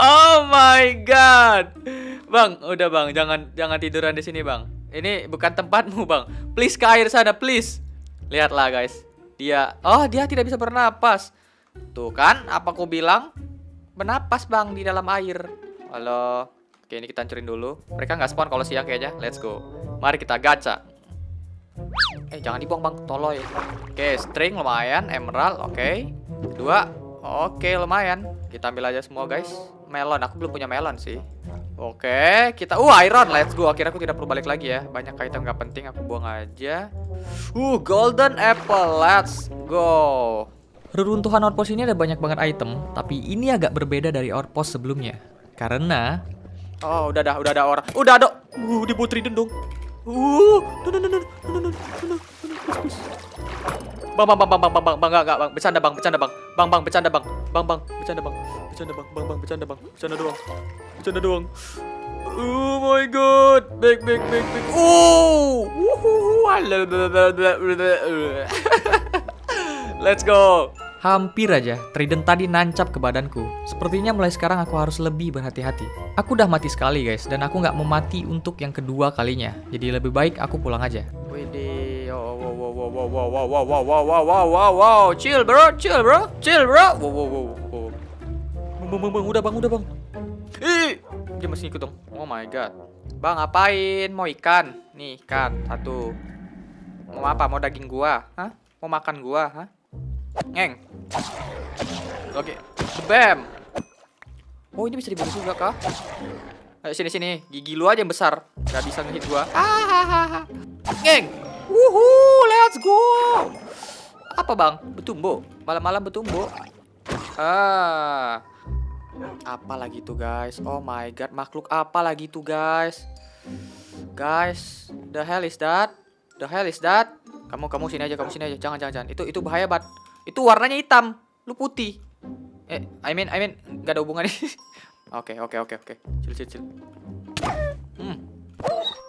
C: Oh my god. Bang, udah bang, jangan tiduran di sini bang. Ini bukan tempatmu bang. Please ke air sana, please. Lihatlah guys. Dia tidak bisa bernapas. Tuh kan, apa aku bilang? Bernapas bang di dalam air. Halo. Oke, ini kita hancurin dulu. Mereka nggak spawn kalau siang kayaknya. Let's go. Mari kita gacha. Jangan dibuang bang, toloy. Oke, string lumayan, emerald, oke. Kedua, oke lumayan. Kita ambil aja semua guys. Melon, aku belum punya melon sih. Oke, kita iron, let's go. Akhirnya aku tidak perlu balik lagi ya. Banyak item nggak penting, aku buang aja. Golden apple, let's go.
A: Reruntuhan outpost ini ada banyak banget item, tapi ini agak berbeda dari outpost sebelumnya. Karena
C: udah ada orang. Udah ada. Di bot trident dong. Bang, enggak, bang. Bercanda bang. Bercanda doang. Oh my god. Back. Let's go.
A: hampir aja trident tadi nancap ke badanku. Sepertinya mulai sekarang aku harus lebih berhati-hati. Aku udah mati sekali guys, dan aku nggak mau mati untuk yang kedua kalinya. Jadi lebih baik aku pulang aja.
C: Widih, wow, chill bro. Bang, udah bang. Dia masih ikut dong. Oh my god. Bang, ngapain? Mau ikan? Nih, ikan satu. Mau apa? Mau daging gua? Hah? Mau makan gua? Hah? Ngeng. Oke. Bam. Oh, ini bisa dibunuh juga kah? Ayo sini. Gigi lu aja yang besar. Gak bisa ngehit gua. Ngeng. Let's go. Apa bang? Betumbo. Malam-malam betumbo. Apa lagi tuh guys? Oh my god, makhluk apa lagi tuh guys? Guys, the hell is that? Kamu sini aja. Jangan. Itu bahaya banget. Itu warnanya hitam, lu putih. I mean enggak ada hubungannya. Oke. Chill.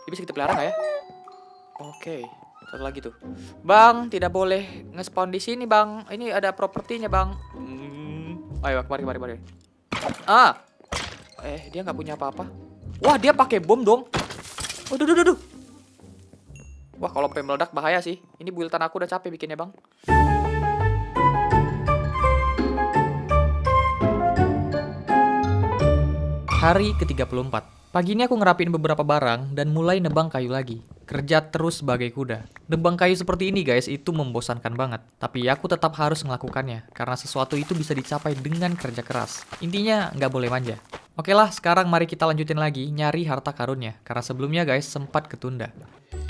C: Ini bisa kita pelihara nggak ya? Oke. Satu lagi tuh. Bang, tidak boleh nge-spawn di sini, Bang. Ini ada propertinya, Bang. Ayo, mari. Dia nggak punya apa-apa. Wah, dia pakai bom dong. Waduh. Wah, kalau sampai meledak bahaya sih. Ini buildan aku udah capek bikinnya, Bang.
A: Hari ke-34. Pagi ini aku ngerapin beberapa barang dan mulai nebang kayu lagi. Kerja terus sebagai kuda. Nebang kayu seperti ini guys, itu membosankan banget. Tapi aku tetap harus melakukannya, karena sesuatu itu bisa dicapai dengan kerja keras. Intinya, nggak boleh manja. Oke lah, sekarang mari kita lanjutin lagi nyari harta karunnya. Karena sebelumnya guys, sempat ketunda.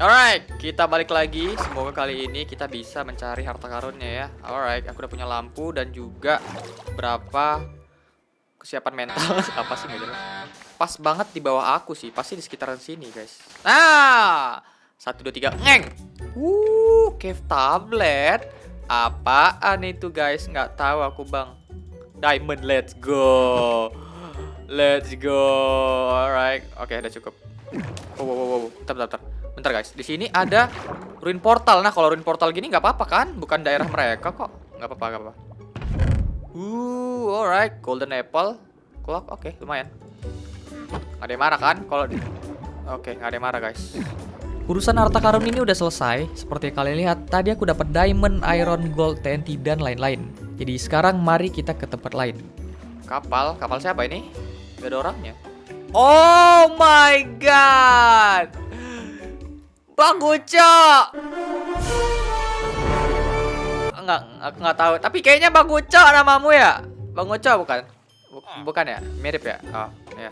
C: Alright, kita balik lagi. Semoga kali ini kita bisa mencari harta karunnya ya. Alright, aku udah punya lampu dan juga berapa kesiapan mental. Apa sih nggak jelas. Pas banget di bawah aku sih. Pasti di sekitaran sini guys. Nah, 1, 2, 3. Ngeng. Cave tablet. Apaan itu guys? Nggak tahu aku bang. Diamond, let's go. Alright. Oke, udah cukup. Wow. Bentar guys. Di sini ada ruin portal. Nah, kalau ruin portal gini nggak apa-apa kan? Bukan daerah mereka kok. Nggak apa-apa. Alright. Golden apple. Clock, oke, lumayan. Nggak ada yang marah kan? Oke, nggak ada yang marah guys.
A: Urusan harta karun ini udah selesai. Seperti yang kalian lihat, tadi aku dapat diamond, iron, gold, TNT, dan lain-lain. Jadi sekarang mari kita ke tempat lain.
C: Kapal siapa ini? Gak ada orangnya. Oh my god, Bang Ucok. Enggak, aku nggak tahu. Tapi kayaknya Bang Ucok namamu ya? Bang Ucok bukan? Bukan ya? Mirip ya? Oh, ya.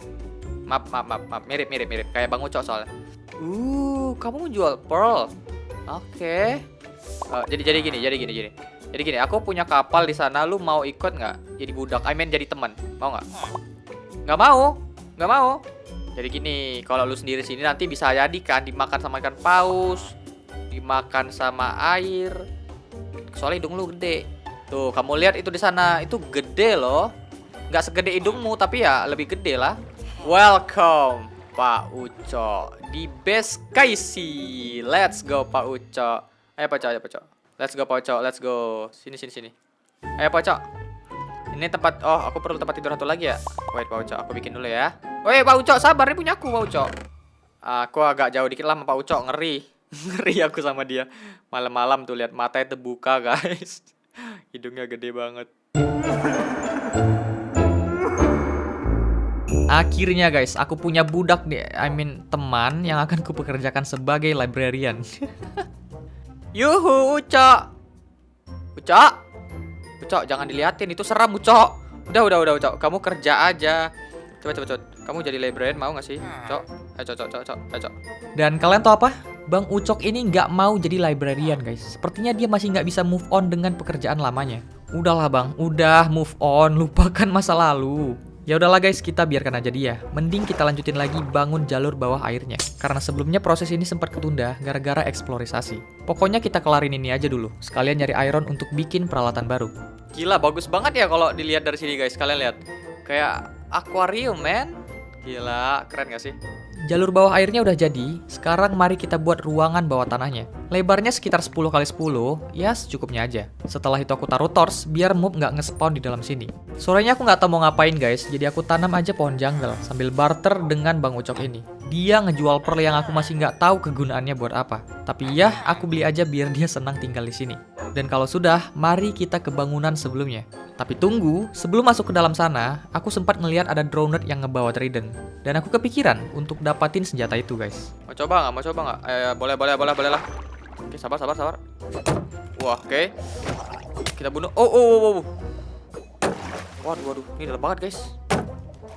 C: Maaf. Mirip. Kayak Bang Ucok soalnya. Kamu jual pearl. Oke. Jadi gini. Aku punya kapal di sana. Lu mau ikut nggak? Jadi budak. Jadi teman. Mau nggak? Nggak mau. Jadi gini. Kalau lu sendiri sini nanti bisa jadi kan dimakan sama ikan paus, dimakan sama air. Soalnya hidung lu gede. Tuh, kamu lihat itu di sana. Itu gede loh. Nggak segede hidungmu, tapi ya lebih gede lah. Welcome, Pak Ucok, di base Kaisi. Let's go, Pak Ucok. Ayo, Pak Ucok. Let's go, Pak Ucok. Let's go. Sini. Ayo, Pak Ucok. Ini tempat. Oh, aku perlu tempat tidur satu lagi ya. Wait, Pak Ucok. Aku bikin dulu ya. Woi, Pak Ucok, sabar. Ini punya aku, Pak Ucok. Aku agak jauh dikit lah sama Pak Ucok. Ngeri. Ngeri aku sama dia. Malam-malam tuh lihat matanya terbuka, guys. Hidungnya gede banget.
A: Akhirnya guys, aku punya budak nih, teman yang akan kupekerjakan sebagai librarian.
C: Yuhu, Ucok, jangan diliatin, itu seram, Ucok. Udah, Ucok, kamu kerja aja. Coba. Kamu jadi librarian mau gak sih, Cok? Ayo, Cok.
A: Dan kalian tahu apa? Bang Ucok ini nggak mau jadi librarian guys. Sepertinya dia masih nggak bisa move on dengan pekerjaan lamanya. Udahlah bang, udah move on, lupakan masa lalu. Ya udahlah guys, kita biarkan aja dia. Mending kita lanjutin lagi bangun jalur bawah airnya. Karena sebelumnya proses ini sempat ketunda gara-gara eksplorisasi. Pokoknya kita kelarin ini aja dulu. Sekalian nyari iron untuk bikin peralatan baru.
C: Gila, bagus banget ya kalau dilihat dari sini guys. Kalian lihat. Kayak akuarium, man. Gila, keren gak sih?
A: Jalur bawah airnya udah jadi. Sekarang mari kita buat ruangan bawah tanahnya. Lebarnya sekitar 10 x 10, ya secukupnya aja. Setelah itu aku taruh torch biar mob nggak nge-spawn di dalam sini. Sorenya aku nggak tahu mau ngapain guys, jadi aku tanam aja pohon jungle sambil barter dengan Bang Ucok ini. Dia ngejual pearl yang aku masih nggak tahu kegunaannya buat apa. Tapi ya, aku beli aja biar dia senang tinggal di sini. Dan kalau sudah, mari kita ke bangunan sebelumnya. Tapi tunggu, sebelum masuk ke dalam sana, aku sempat ngelihat ada drowned yang ngebawa trident. Dan aku kepikiran untuk dapatin senjata itu guys.
C: Mau coba nggak? Boleh lah. Oke, sabar. Wah, oke. Kita bunuh. Oh. Waduh, ini dalam banget guys.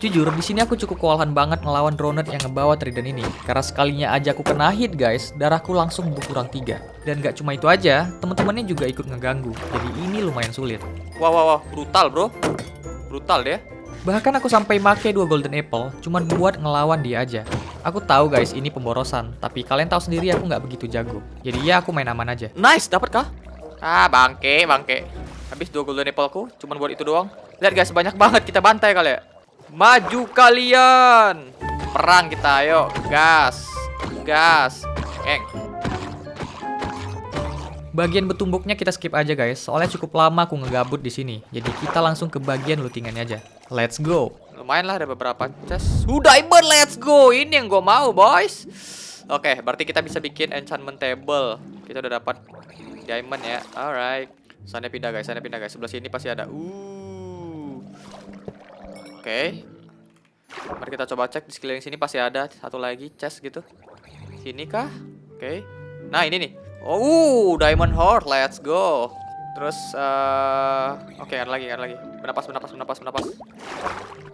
A: Jujur, di sini aku cukup kewalahan banget ngelawan drowned yang ngebawa trident ini. Karena sekalinya aja aku kena hit guys, darahku langsung berkurang 3. Dan gak cuma itu aja, teman-temannya juga ikut ngeganggu. Jadi ini lumayan sulit.
C: Wah, brutal bro. Brutal deh.
A: Bahkan aku sampai make 2 golden apple, cuman buat ngelawan dia aja. Aku tahu guys, ini pemborosan. Tapi kalian tahu sendiri aku nggak begitu jago. Jadi ya aku main aman aja.
C: Nice, dapat kah? Bangke. Habis 2 golden apple ku, cuman buat itu doang. Lihat guys, banyak banget, kita bantai kali ya. Maju kalian. Perang kita, ayo. Gas.
A: Bagian betumbuknya kita skip aja guys, soalnya cukup lama aku ngegabut di sini. Jadi kita langsung ke bagian lootingannya aja. Let's go.
C: Lumayan lah, ada beberapa chest. Diamond, let's go. Ini yang gue mau, boys. Oke, berarti kita bisa bikin enchantment table. Kita udah dapat diamond ya. Alright. Sana pindah guys. Sebelah sini pasti ada. Oke. Mari kita coba cek di sekeliling sini, pasti ada satu lagi chest gitu. Sini kah? Oke. Nah, ini nih. Diamond Heart, let's go. Terus oke, ada lagi. Bernapas.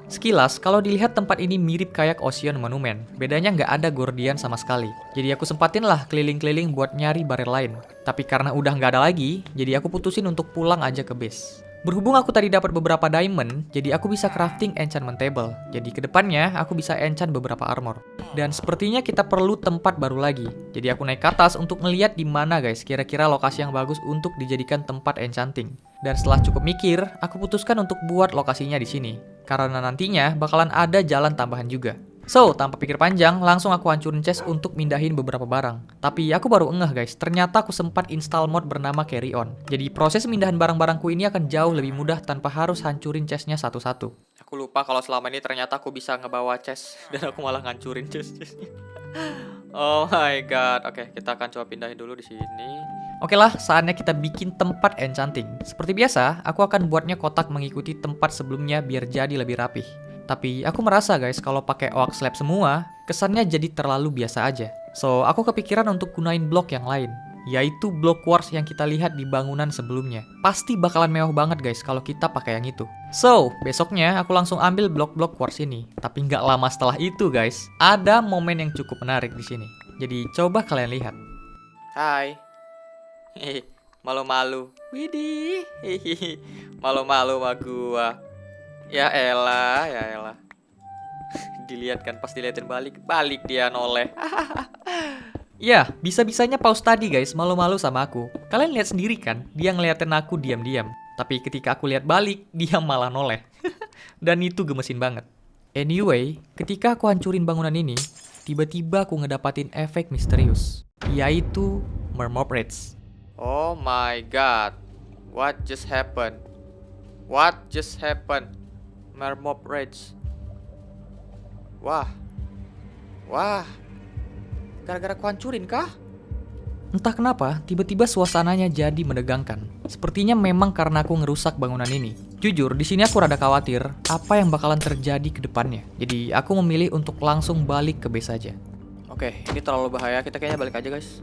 A: Sekilas, kalau dilihat tempat ini mirip kayak Ocean Monument. Bedanya nggak ada Guardian sama sekali. Jadi aku sempatin lah keliling-keliling buat nyari barel lain. Tapi karena udah nggak ada lagi, jadi aku putusin untuk pulang aja ke base. Berhubung aku tadi dapat beberapa diamond, jadi aku bisa crafting enchantment table. Jadi kedepannya aku bisa enchant beberapa armor. Dan sepertinya kita perlu tempat baru lagi. Jadi aku naik ke atas untuk ngeliat di mana guys kira-kira lokasi yang bagus untuk dijadikan tempat enchanting. Dan setelah cukup mikir, aku putuskan untuk buat lokasinya di sini. Karena nantinya bakalan ada jalan tambahan juga. So, tanpa pikir panjang, langsung aku hancurin chest untuk mindahin beberapa barang. Tapi aku baru ngeh guys, ternyata aku sempat install mod bernama Carry On. Jadi proses mindahan barang-barangku ini akan jauh lebih mudah tanpa harus hancurin chestnya satu-satu.
C: Aku lupa kalau selama ini ternyata aku bisa ngebawa chest dan aku malah ngancurin chestnya. Oh my god. Oke, kita akan coba pindahin dulu di sini.
A: Oke lah, saatnya kita bikin tempat enchanting. Seperti biasa, aku akan buatnya kotak mengikuti tempat sebelumnya biar jadi lebih rapih. Tapi aku merasa guys, kalau pakai oak slab semua, kesannya jadi terlalu biasa aja. So, aku kepikiran untuk gunain blok yang lain, yaitu blok quartz yang kita lihat di bangunan sebelumnya. Pasti bakalan mewah banget guys kalau kita pakai yang itu. So, besoknya aku langsung ambil blok-blok quartz ini. Tapi nggak lama setelah itu guys, ada momen yang cukup menarik di sini. Jadi coba kalian lihat.
C: Hai. Hehe, malu-malu. Widih. Hehehe, malu-malu sama gua. Ya elah, ya elah. Dilihat kan, pas dilihatin balik dia noleh.
A: Ya, bisa-bisanya paus tadi guys malu-malu sama aku. Kalian lihat sendiri kan, dia ngeliatin aku diam-diam. Tapi ketika aku lihat balik, dia malah noleh. Dan itu gemesin banget. Anyway, ketika aku hancurin bangunan ini, tiba-tiba aku ngedapatin efek misterius, yaitu Mermob Rage.
C: Oh my god. What just happened? What just happened? Mermob Rage. Wah. Wah. Gara-gara ku hancurin kah?
A: Entah kenapa, tiba-tiba suasananya jadi menegangkan. Sepertinya memang karena aku ngerusak bangunan ini. Jujur, di sini aku rada khawatir apa yang bakalan terjadi ke depannya. Jadi, aku memilih untuk langsung balik ke base aja.
C: Oke, ini terlalu bahaya. Kita kayaknya balik aja, guys.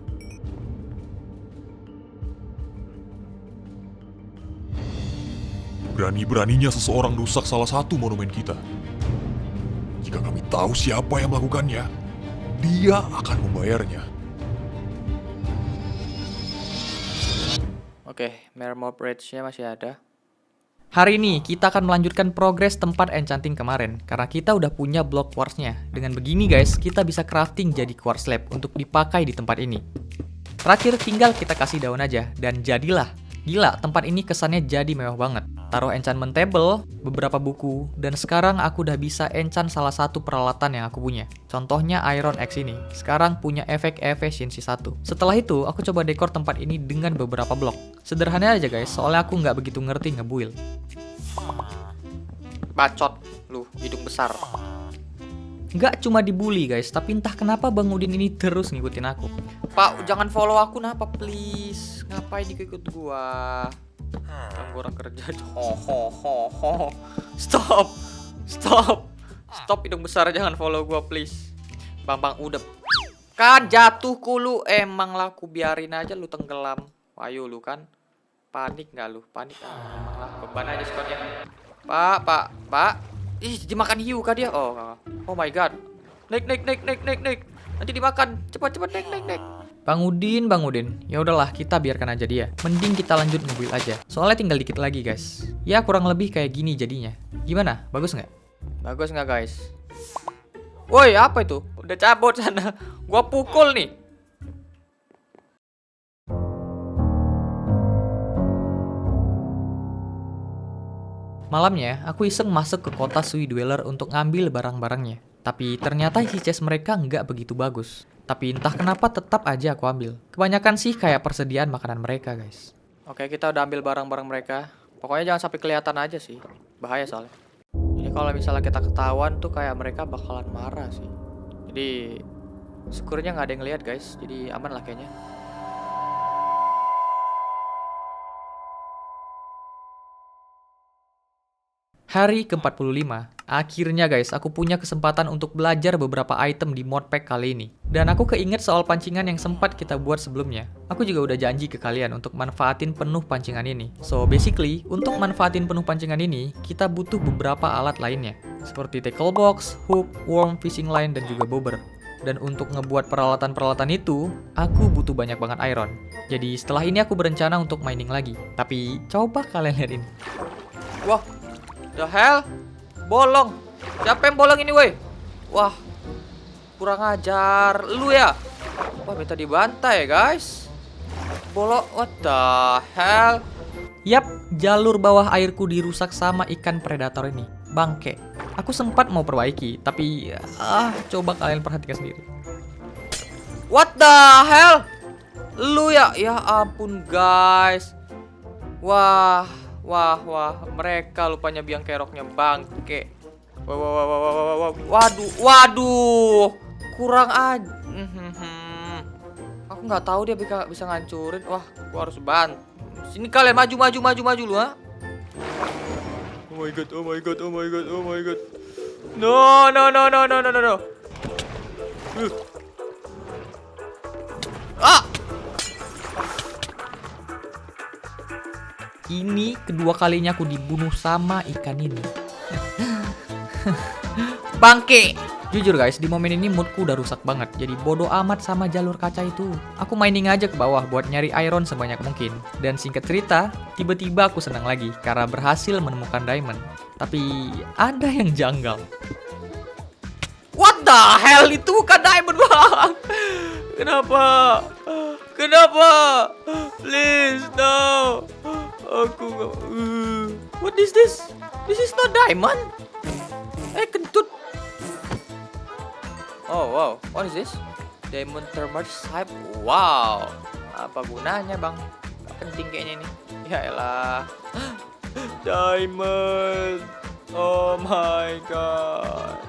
D: Berani-beraninya seseorang rusak salah satu monumen kita. Jika kami tahu siapa yang melakukannya, dia akan membayarnya.
C: Oke, Mermob Rage-nya masih ada.
A: Hari ini kita akan melanjutkan progres tempat enchanting kemarin karena kita udah punya block quartz-nya. Dengan begini guys, kita bisa crafting jadi quartz slab untuk dipakai di tempat ini. Terakhir tinggal kita kasih daun aja dan jadilah. Gila, tempat ini kesannya jadi mewah banget. Taruh enchantment table, beberapa buku, dan sekarang aku udah bisa enchant salah satu peralatan yang aku punya. Contohnya Iron Axe ini, sekarang punya efek efficiency 1. Setelah itu, aku coba dekor tempat ini dengan beberapa blok. Sederhana aja guys, soalnya aku nggak begitu ngerti nge-build.
C: Bacot, lu, hidung besar.
A: Nggak cuma dibully guys, tapi entah kenapa Bang Udin ini terus ngikutin aku.
C: Pak, jangan follow aku napa please. Ngapain ikut gua? Ganggu orang kerja. Ho. Stop. Stop hidung besar, jangan follow gua please. Bang udah. Kan jatuh kulu, emang lah aku biarin aja lu tenggelam. Ayo lu kan. Panik nggak lu? Panik. Emang lah beban aja skornya. Pak. Ih, dimakan hiu kah dia? Oh my god. Naik. Nanti dimakan. Cepat naik.
A: Bang Udin. Ya udahlah, kita biarkan aja dia. Mending kita lanjut nge-build aja. Soalnya tinggal dikit lagi, guys. Ya kurang lebih kayak gini jadinya. Gimana? Bagus nggak?
C: Bagus nggak guys? Woi, apa itu? Udah cabut sana. Gua pukul nih.
A: Malamnya, aku iseng masuk ke kota Sui Dweller untuk ngambil barang-barangnya. Tapi ternyata isi chest mereka nggak begitu bagus. Tapi entah kenapa tetap aja aku ambil. Kebanyakan sih kayak persediaan makanan mereka, guys.
C: Oke, kita udah ambil barang-barang mereka. Pokoknya jangan sampai kelihatan aja sih. Bahaya soalnya. Ini kalau misalnya kita ketahuan tuh kayak mereka bakalan marah sih. Jadi syukurnya nggak ada yang lihat guys. Jadi aman lah kayaknya.
A: Hari ke-45. Akhirnya guys, aku punya kesempatan untuk belajar beberapa item di modpack kali ini. Dan aku keinget soal pancingan yang sempat kita buat sebelumnya. Aku juga udah janji ke kalian untuk manfaatin penuh pancingan ini. So basically, untuk manfaatin penuh pancingan ini, kita butuh beberapa alat lainnya. Seperti tackle box, hook, worm, fishing line, dan juga bobber. Dan untuk ngebuat peralatan-peralatan itu, aku butuh banyak banget iron. Jadi setelah ini aku berencana untuk mining lagi. Tapi coba kalian lihat ini.
C: Wah, the hell? Bolong. Siapa yang bolong ini woi? Wah, kurang ajar. Lu ya? Wah, minta dibantai ya guys. Bolong, what the hell?
A: Yap, jalur bawah airku dirusak sama ikan predator ini. Bangke. Aku sempat mau perbaiki, tapi coba kalian perhatikan sendiri.
C: What the hell? Lu ya? Ya ampun guys. Wah, mereka lupanya biang keroknya bangke. Waduh, kurang aja. Aku nggak tahu dia bisa ngancurin. Wah, gua harus bantu. Sini kalian maju lu, ha? Oh my god, oh my god, oh my god, oh my god. No. Ah!
A: Ini kedua kalinya aku dibunuh sama ikan ini.
C: Bangke.
A: Jujur guys, di momen ini moodku udah rusak banget. Jadi bodoh amat sama jalur kaca itu. Aku mining aja ke bawah buat nyari iron sebanyak mungkin. Dan singkat cerita, tiba-tiba aku senang lagi karena berhasil menemukan diamond. Tapi ada yang janggal.
C: What the hell, itu bukan diamond, Bang. Kenapa? Please, no. Aku nggak. What is this? This is not diamond. Kentut. Oh wow, what is this? Diamond thermal type. Wow, apa gunanya, Bang? Gak penting kayaknya ini. Ya elah. Diamond. Oh my god.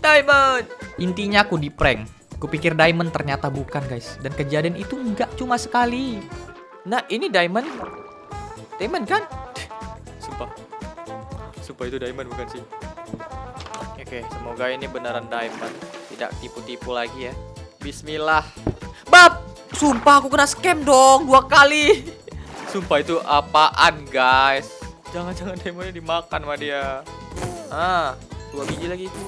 C: Diamond.
A: Intinya aku di prank. Kupikir diamond ternyata bukan guys. Dan kejadian itu nggak cuma sekali.
C: Nah, ini diamond. Diamond kan? Sumpah itu diamond bukan sih? Oke, semoga ini beneran diamond. Tidak tipu-tipu lagi ya. Bismillah. Bab! Sumpah aku kena scam dong 2 kali. Sumpah itu apaan guys? Jangan-jangan diamondnya dimakan sama dia. 2 biji lagi itu.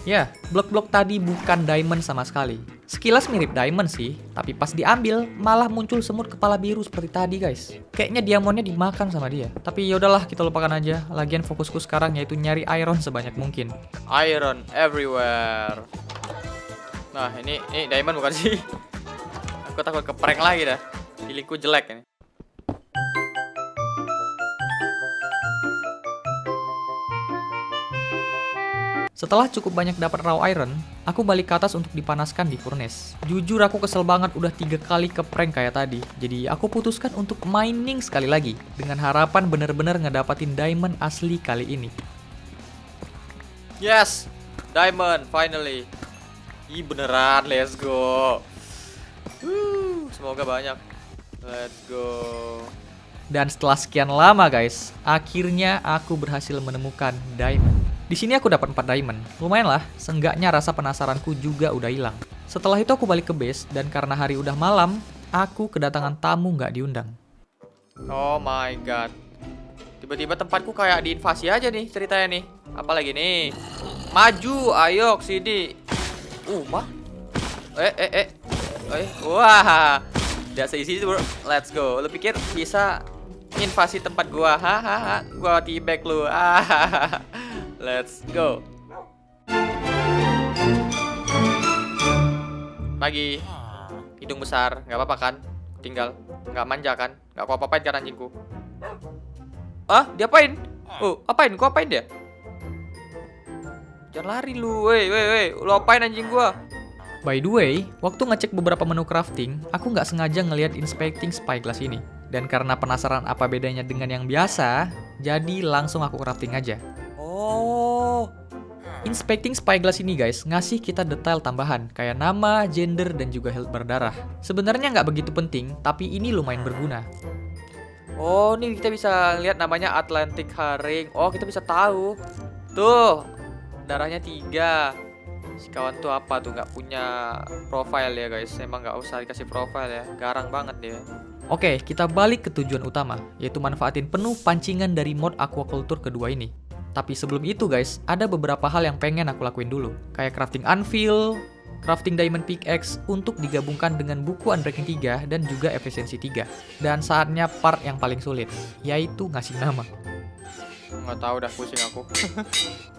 A: Ya, blok-blok tadi bukan diamond sama sekali. Sekilas mirip diamond sih, tapi pas diambil malah muncul semut kepala biru seperti tadi guys. Kayaknya diamondnya dimakan sama dia. Tapi yaudahlah, kita lupakan aja. Lagian fokusku sekarang yaitu nyari iron sebanyak mungkin.
C: Iron everywhere. Nah, ini diamond bukan sih? Aku takut keprank lagi dah. Feelingku jelek ini.
A: Setelah cukup banyak dapat raw iron, aku balik ke atas untuk dipanaskan di furnace. Jujur aku kesel banget udah 3 kali ke prank kayak tadi. Jadi aku putuskan untuk mining sekali lagi. Dengan harapan bener-bener ngedapatin diamond asli kali ini.
C: Yes! Diamond, finally. Ih beneran, let's go. Semoga banyak. Let's go.
A: Dan setelah sekian lama guys, akhirnya aku berhasil menemukan diamond. Di sini aku dapat 4 diamond. Lumayan lah, seenggaknya rasa penasaranku juga udah hilang. Setelah itu aku balik ke base, dan karena hari udah malam, aku kedatangan tamu nggak diundang.
C: Oh my god. Tiba-tiba tempatku kayak diinvasi aja nih ceritanya nih. Apalagi nih. Maju, ayo kesini. Mah. Wah. Udah seisi bro. Let's go. Lu pikir bisa invasi tempat gua? Hahaha. Gua tibek lu. Let's go. Pagi. Hidung besar, nggak apa-apa kan? Tinggal, nggak manja kan? Nggak aku apa-apain kan anjingku? Diapain? Apain? Kau apain dia? Jangan lari lu, wey, lu apain anjing gua?
A: By the way, waktu ngecek beberapa menu crafting, aku nggak sengaja ngelihat inspecting spyglass ini. Dan karena penasaran apa bedanya dengan yang biasa, jadi langsung aku crafting aja.
C: Oh.
A: Inspecting spyglass ini guys, ngasih kita detail tambahan, kayak nama, gender, dan juga health berdarah. Sebenarnya nggak begitu penting, tapi ini lumayan berguna.
C: Oh, nih kita bisa lihat namanya Atlantic Herring. Oh, kita bisa tahu. Tuh, darahnya 3. Si kawan tuh apa tuh, nggak punya profile ya guys. Emang nggak usah dikasih profile ya, garang banget dia.
A: Oke, kita balik ke tujuan utama, yaitu manfaatin penuh pancingan dari mod aquaculture kedua ini. Tapi sebelum itu guys, ada beberapa hal yang pengen aku lakuin dulu. Kayak crafting anvil, crafting diamond pickaxe untuk digabungkan dengan buku Unbreaking 3 dan juga efisiensi 3. Dan saatnya part yang paling sulit, yaitu ngasih nama.
C: Nggak tahu dah, pusing aku.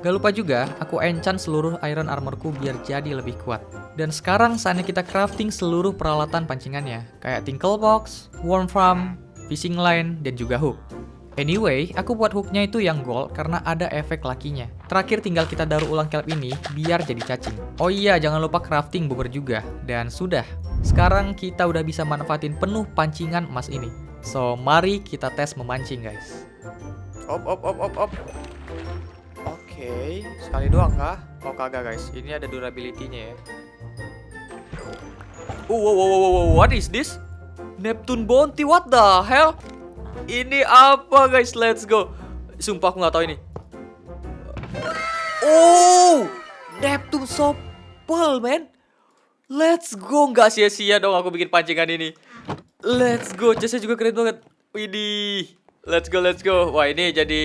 A: Gak lupa juga, aku enchant seluruh iron armorku biar jadi lebih kuat. Dan sekarang saatnya kita crafting seluruh peralatan pancingannya, kayak tinkle box, worm farm, fishing line, dan juga hook. Anyway, aku buat hooknya itu yang gold karena ada efek lakinya. Terakhir tinggal kita daur ulang kelp ini biar jadi cacing. Oh iya, jangan lupa crafting bubur juga. Dan sudah, sekarang kita udah bisa manfaatin penuh pancingan emas ini. So, mari kita tes memancing guys.
C: Op. Oke. Oke, sekali doang kah? Oh kagak guys, ini ada durability-nya ya. Wow, what is this? Neptune Bounty, what the hell? Ini apa guys? Let's go. Sumpah aku nggak tahu ini. Oh, Neptune Sopel, man. Let's go, nggak sia-sia dong aku bikin pancingan ini. Let's go, chestnya juga keren banget. Widih, let's go. Wah ini jadi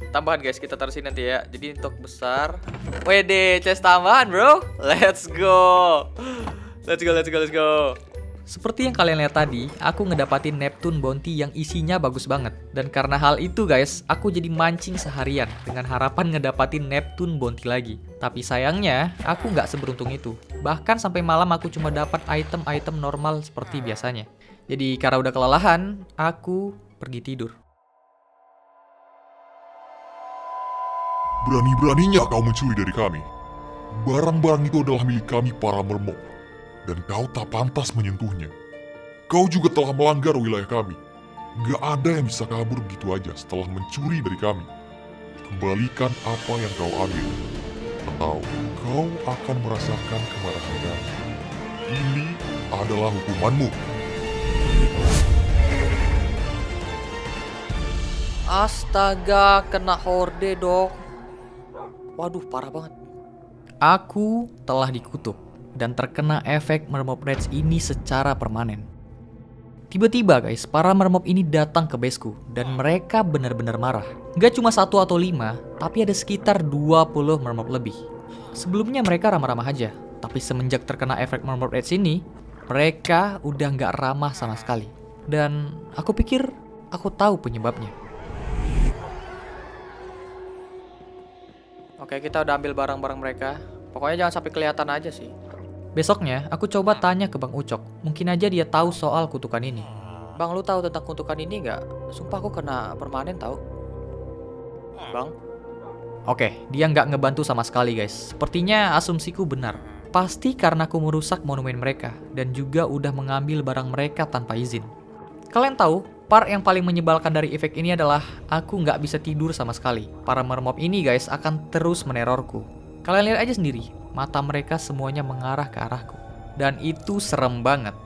C: tambahan guys, kita taruh sini nanti ya. Jadi untuk besar. Wede, chest tambahan bro. Let's go.
A: Seperti yang kalian lihat tadi, aku ngedapatin Neptune Bounty yang isinya bagus banget. Dan karena hal itu guys, aku jadi mancing seharian dengan harapan ngedapatin Neptune Bounty lagi. Tapi sayangnya, aku nggak seberuntung itu. Bahkan sampai malam aku cuma dapat item-item normal seperti biasanya. Jadi karena udah kelelahan, aku pergi tidur.
D: Berani-beraninya kau mencuri dari kami. Barang-barang itu adalah milik kami para mermok. Dan kau tak pantas menyentuhnya. Kau juga telah melanggar wilayah kami. Gak ada yang bisa kabur begitu aja setelah mencuri dari kami. Kembalikan apa yang kau ambil. Atau kau akan merasakan kemarahan kami. Ini adalah hukumanmu.
C: Astaga, kena horde dong. Waduh, parah banget.
A: Aku telah dikutuk dan terkena efek mermob rage ini secara permanen. Tiba-tiba guys, para mermob ini datang ke baseku dan mereka benar-benar marah. Gak cuma 1 atau 5, tapi ada sekitar 20 mermob lebih. Sebelumnya mereka ramah-ramah aja, tapi semenjak terkena efek mermob rage ini, mereka udah gak ramah sama sekali. Dan aku pikir aku tahu penyebabnya.
C: Oke, kita udah ambil barang-barang mereka. Pokoknya jangan sampai kelihatan aja sih.
A: Besoknya, aku coba tanya ke Bang Ucok. Mungkin aja dia tahu soal kutukan ini.
C: Bang, lu tahu tentang kutukan ini nggak? Sumpah aku kena permanen tahu. Bang?
A: Oke, dia nggak ngebantu sama sekali guys. Sepertinya asumsiku benar. Pasti karena aku merusak monumen mereka. Dan juga udah mengambil barang mereka tanpa izin. Kalian tahu, part yang paling menyebalkan dari efek ini adalah aku nggak bisa tidur sama sekali. Para mermob ini guys akan terus menerorku. Kalian lihat aja sendiri, mata mereka semuanya mengarah ke arahku. Dan itu serem banget.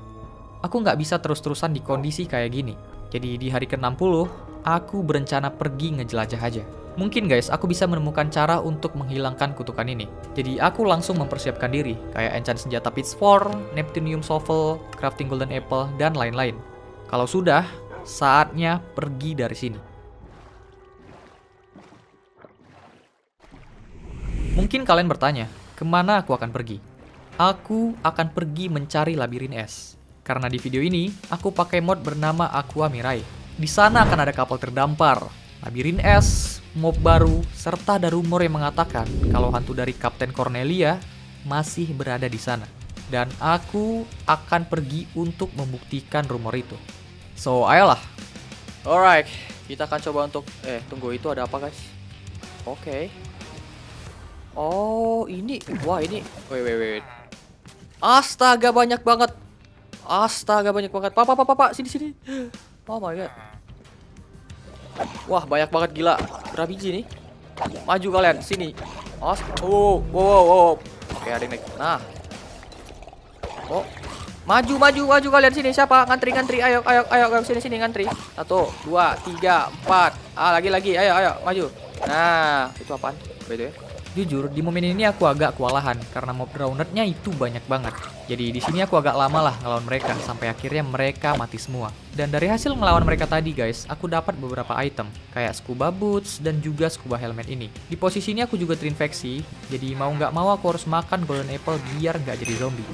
A: Aku nggak bisa terus-terusan di kondisi kayak gini. Jadi di hari ke-60, aku berencana pergi ngejelajah aja. Mungkin guys, aku bisa menemukan cara untuk menghilangkan kutukan ini. Jadi aku langsung mempersiapkan diri, kayak enchant senjata Pitchfork, Neptunium Shovel, crafting Golden Apple, dan lain-lain. Kalau sudah, saatnya pergi dari sini. Mungkin kalian bertanya, kemana aku akan pergi? Aku akan pergi mencari labirin es. Karena di video ini, aku pakai mod bernama Aqua Mirai. Di sana akan ada kapal terdampar, labirin es, mob baru, serta ada rumor yang mengatakan kalau hantu dari Kapten Cornelia masih berada di sana. Dan aku akan pergi untuk membuktikan rumor itu. So, ayolah.
C: Alright, kita akan coba untuk... tunggu, itu ada apa guys? Oke. Oh, ini... Wah, ini... Wait. Astaga, banyak banget. Pak, sini. Oh my god. Wah, banyak banget gila. Berapa biji nih? Maju kalian, sini. Wow. Oke, ada yang naik. Nah. Oh. Maju kalian sini. Siapa? Ngantri. Ayo sini ngantri. 1, 2, 3, 4. Lagi. Ayo, maju. Nah, itu apaan? Btw.
A: Jujur, di momen ini aku agak kewalahan karena mob drownernya itu banyak banget. Jadi di sini aku agak lama lah ngelawan mereka sampai akhirnya mereka mati semua. Dan dari hasil ngelawan mereka tadi guys, aku dapat beberapa item kayak scuba boots dan juga scuba helmet ini. Di posisi ini aku juga terinfeksi, jadi mau nggak mau aku harus makan golden apple biar nggak jadi zombie.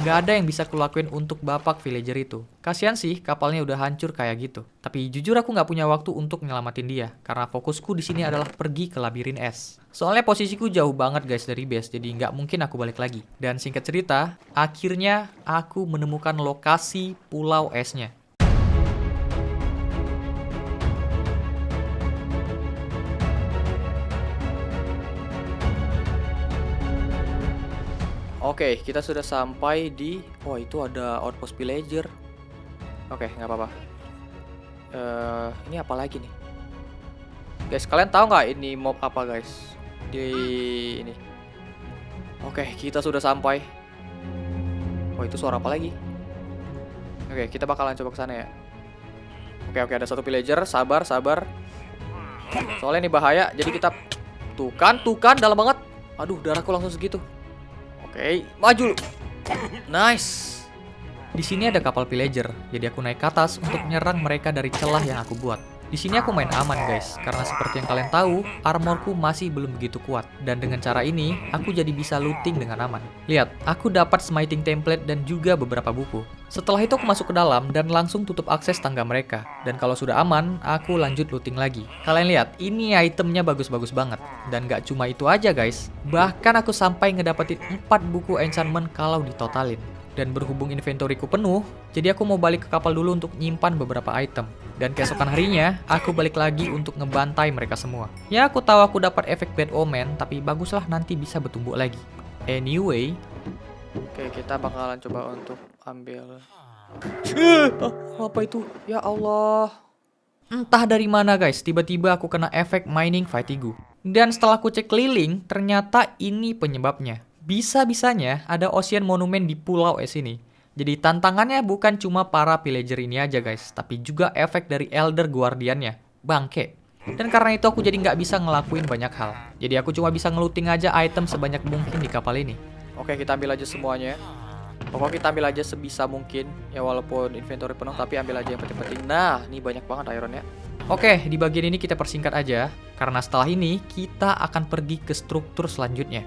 A: Nggak ada yang bisa kulakuin untuk bapak villager itu. Kasian sih kapalnya udah hancur kayak gitu. Tapi jujur aku nggak punya waktu untuk nyelamatin dia karena fokusku di sini adalah pergi ke labirin es. Soalnya posisiku jauh banget guys dari base, jadi nggak mungkin aku balik lagi. Dan singkat cerita, akhirnya aku menemukan lokasi pulau esnya.
C: Oke, kita sudah sampai di... Oh, itu ada outpost villager. Oke, nggak apa-apa. Ini apa lagi nih? Guys, kalian tahu nggak ini mob apa guys? Di ini. Oke, kita sudah sampai. Oh, itu suara apa lagi? Oke, kita bakalan coba ke sana ya. Oke, ada satu villager. Sabar. Soalnya ini bahaya, jadi kita tuh kan dalam banget. Aduh, darahku langsung segitu. Oke, maju lu. Nice.
A: Di sini ada kapal villager, jadi aku naik ke atas untuk menyerang mereka dari celah yang aku buat. Di sini aku main aman guys, karena seperti yang kalian tahu, armorku masih belum begitu kuat. Dan dengan cara ini, aku jadi bisa looting dengan aman. Lihat, aku dapat smiting template dan juga beberapa buku. Setelah itu aku masuk ke dalam dan langsung tutup akses tangga mereka. Dan kalau sudah aman, aku lanjut looting lagi. Kalian lihat, ini itemnya bagus-bagus banget. Dan gak cuma itu aja guys, bahkan aku sampai ngedapetin 4 buku enchantment kalau ditotalin. Dan berhubung inventoryku penuh, jadi aku mau balik ke kapal dulu untuk nyimpan beberapa item. Dan keesokan harinya, aku balik lagi untuk ngebantai mereka semua. Ya, aku tahu aku dapat efek bad omen, tapi baguslah nanti bisa bertumbuh lagi. Anyway,
C: oke, kita bakalan coba untuk ambil. Apa itu? Ya Allah.
A: entah dari mana guys, tiba-tiba aku kena efek mining fatigue. Dan setelah aku cek keliling, ternyata ini penyebabnya. Bisa-bisanya ada Ocean Monument di pulau es ini. Jadi tantangannya bukan cuma para villager ini aja guys, tapi juga efek dari Elder Guardian-nya. Bangke. Dan karena itu aku jadi nggak bisa ngelakuin banyak hal. Jadi aku cuma bisa ngeluting aja item sebanyak mungkin di kapal ini.
C: Oke, kita ambil aja semuanya. Pokoknya kita ambil aja sebisa mungkin. Ya walaupun inventory penuh, tapi ambil aja yang penting-penting. Nah, ini banyak banget ironnya.
A: Oke, di bagian ini kita persingkat aja. Karena setelah ini, kita akan pergi ke struktur selanjutnya.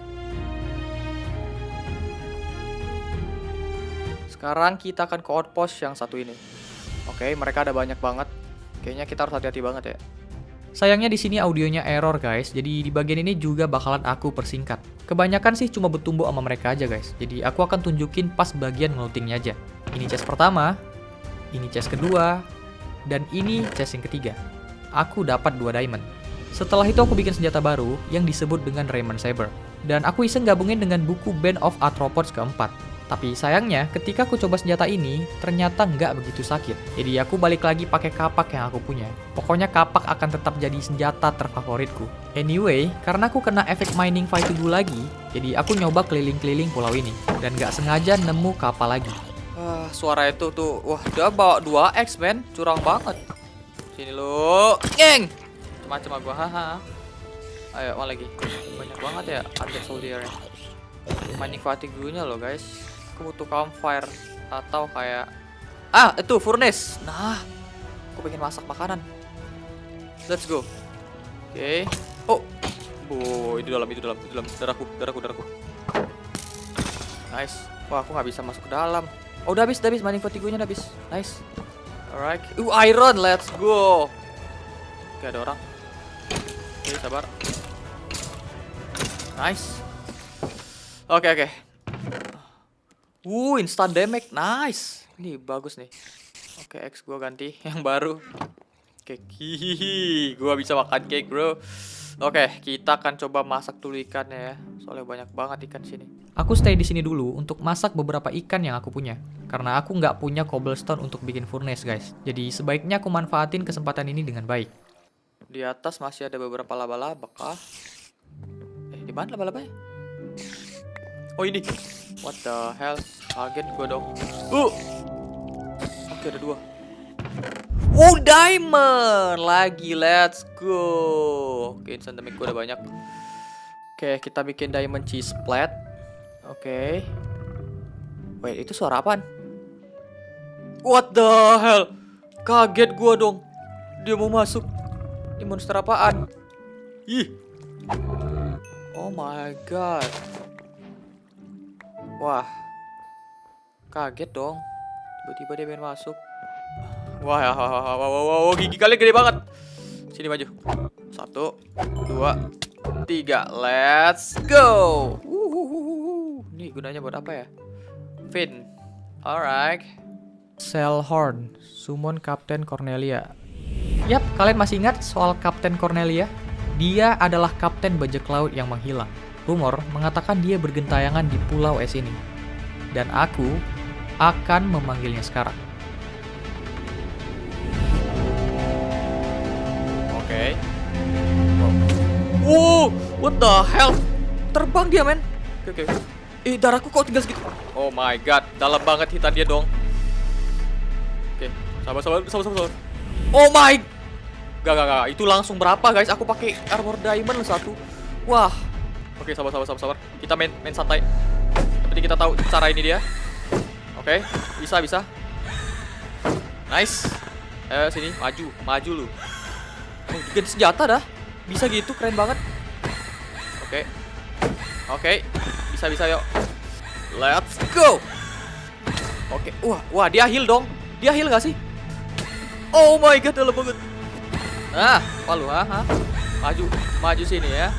C: Sekarang kita akan ke outpost yang satu ini. Oke, mereka ada banyak banget. Kayaknya kita harus hati-hati banget ya.
A: Sayangnya di sini audionya error guys, jadi di bagian ini juga bakalan aku persingkat. Kebanyakan sih cuma bertumbuh sama mereka aja guys, jadi aku akan tunjukin pas bagian ngelutingnya aja. Ini chest pertama, ini chest kedua, dan ini chest yang ketiga. Aku dapat 2 diamond. Setelah itu aku bikin senjata baru yang disebut dengan Raymond Saber. Dan aku iseng gabungin dengan buku Band of Arthropods keempat. Tapi sayangnya ketika aku coba senjata ini ternyata nggak begitu sakit. Jadi aku balik lagi pakai kapak yang aku punya. Pokoknya kapak akan tetap jadi senjata terfavoritku. Anyway, karena aku kena efek mining fatigue lagi, jadi aku nyoba keliling-keliling pulau ini. Dan nggak sengaja nemu kapal lagi.
C: Suara itu tuh, wah dia bawa 2x men, curang banget. Sini lu, ngeng. Macam gua, haha. Ayo, mana lagi? Banyak banget ya, ada soldier-nya. Mining fatigue-nya loh guys. Aku butuh campfire atau kayak itu furnace. Nah, aku pengen masak makanan. Let's go. Oke. Oh, itu dalam darahku. Nice. Wah, aku nggak bisa masuk ke dalam. Oh, udah habis mining fatigue-nya udah habis. Nice. Alright. Iron, let's go. Oke, ada orang. Oke, sabar. Nice. Oke. Instant damage, nice. Ini bagus nih. Oke, X gua ganti yang baru. Cake, gua bisa makan cake bro. Oke, kita akan coba masak dulu ikannya ya. Soalnya banyak banget ikan sini.
A: Aku stay di sini dulu untuk masak beberapa ikan yang aku punya. Karena aku nggak punya cobblestone untuk bikin furnace guys. Jadi sebaiknya aku manfaatin kesempatan ini dengan baik.
C: Di atas masih ada beberapa laba-laba kah? Di mana laba-labanya? Oh ini. What the hell? Kaget gue dong. Oke, ada 2. Oh, diamond lagi, let's go. Oke, instant damage gue udah banyak. Oke, kita bikin diamond cheese plate. Oke. Wait, itu suara apaan? What the hell? Kaget gue dong. Dia mau masuk. Ini monster apaan? Ih. Oh my god. Wah, kaget dong. Tiba-tiba dia pengen masuk. Wah, gigi kalian gede banget. Sini maju. 1, 2, 3. Let's go. Nih gunanya buat apa ya? Fin. Alright.
A: Cellhorn, summon Kapten Cornelia. Yap, kalian masih ingat soal Kapten Cornelia? Dia adalah kapten bajak laut yang menghilang. Rumor mengatakan dia bergentayangan di pulau es ini. Dan aku akan memanggilnya sekarang.
C: Oke. What the hell? Terbang dia, men. Oke. Darahku kok tinggal segitu. Oh my god, dalam banget hitan dia dong. Oke, sabar. Oh my. Gak. Itu langsung berapa, guys? Aku pakai armor diamond 1. Wah. Oke, sabar. Kita main santai. Yang penting kita tahu cara ini dia. Oke, bisa. Nice. Sini, maju lu. Oh, ganti senjata dah. Bisa gitu, keren banget. Oke. Bisa yuk. Let's go. Oke. Wah, dia heal dong. Dia heal gak sih? Oh my god, dalam banget. Nah, apa lu, Maju sini ya.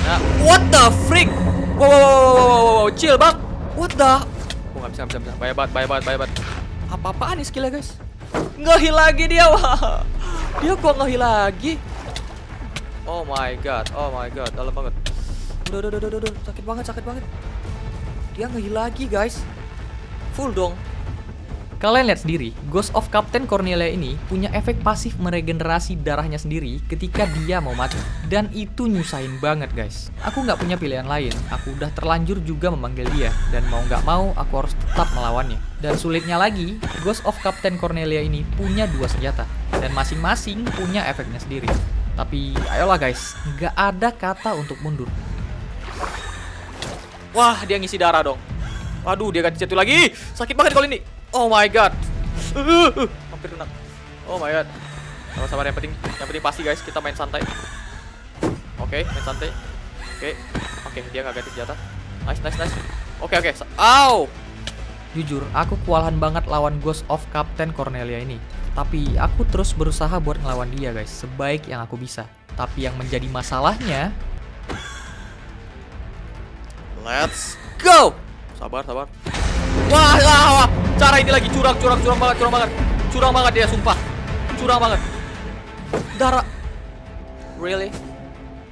C: Nah, what the freak? Wow, chill bang. What the? Oh, nggak bisa. Bahaya banget. Apa-apaan nih skillnya, guys? Nge-heal lagi dia, wah. Dia kok nge-heal lagi? Oh my god, dalam banget. Udah, sakit banget. Dia nge-heal lagi, guys. Full dong.
A: Kalian lihat sendiri, Ghost of Captain Cornelia ini punya efek pasif meregenerasi darahnya sendiri ketika dia mau mati. Dan itu nyusahin banget, guys. Aku nggak punya pilihan lain. Aku udah terlanjur juga memanggil dia. Dan mau nggak mau, aku harus tetap melawannya. Dan sulitnya lagi, Ghost of Captain Cornelia ini punya 2 senjata. Dan masing-masing punya efeknya sendiri. Tapi ayolah guys, nggak ada kata untuk mundur.
C: Wah, dia ngisi darah dong. Waduh, dia ganti jatuh lagi. Sakit banget kalau ini. Oh my god. Hampir kena. Oh my god. Sabar, yang penting pasti guys, kita main santai. Oke, main santai. Oke, dia nggak ganti senjata. Nice. Oke. Au.
A: Jujur, aku kewalahan banget lawan Ghost of Captain Cornelia ini. Tapi aku terus berusaha buat ngelawan dia guys, sebaik yang aku bisa. Tapi yang menjadi masalahnya,
C: let's go. Sabar. Wah. Cara ini lagi curang banget dia, sumpah. Curang banget. Darah. Really?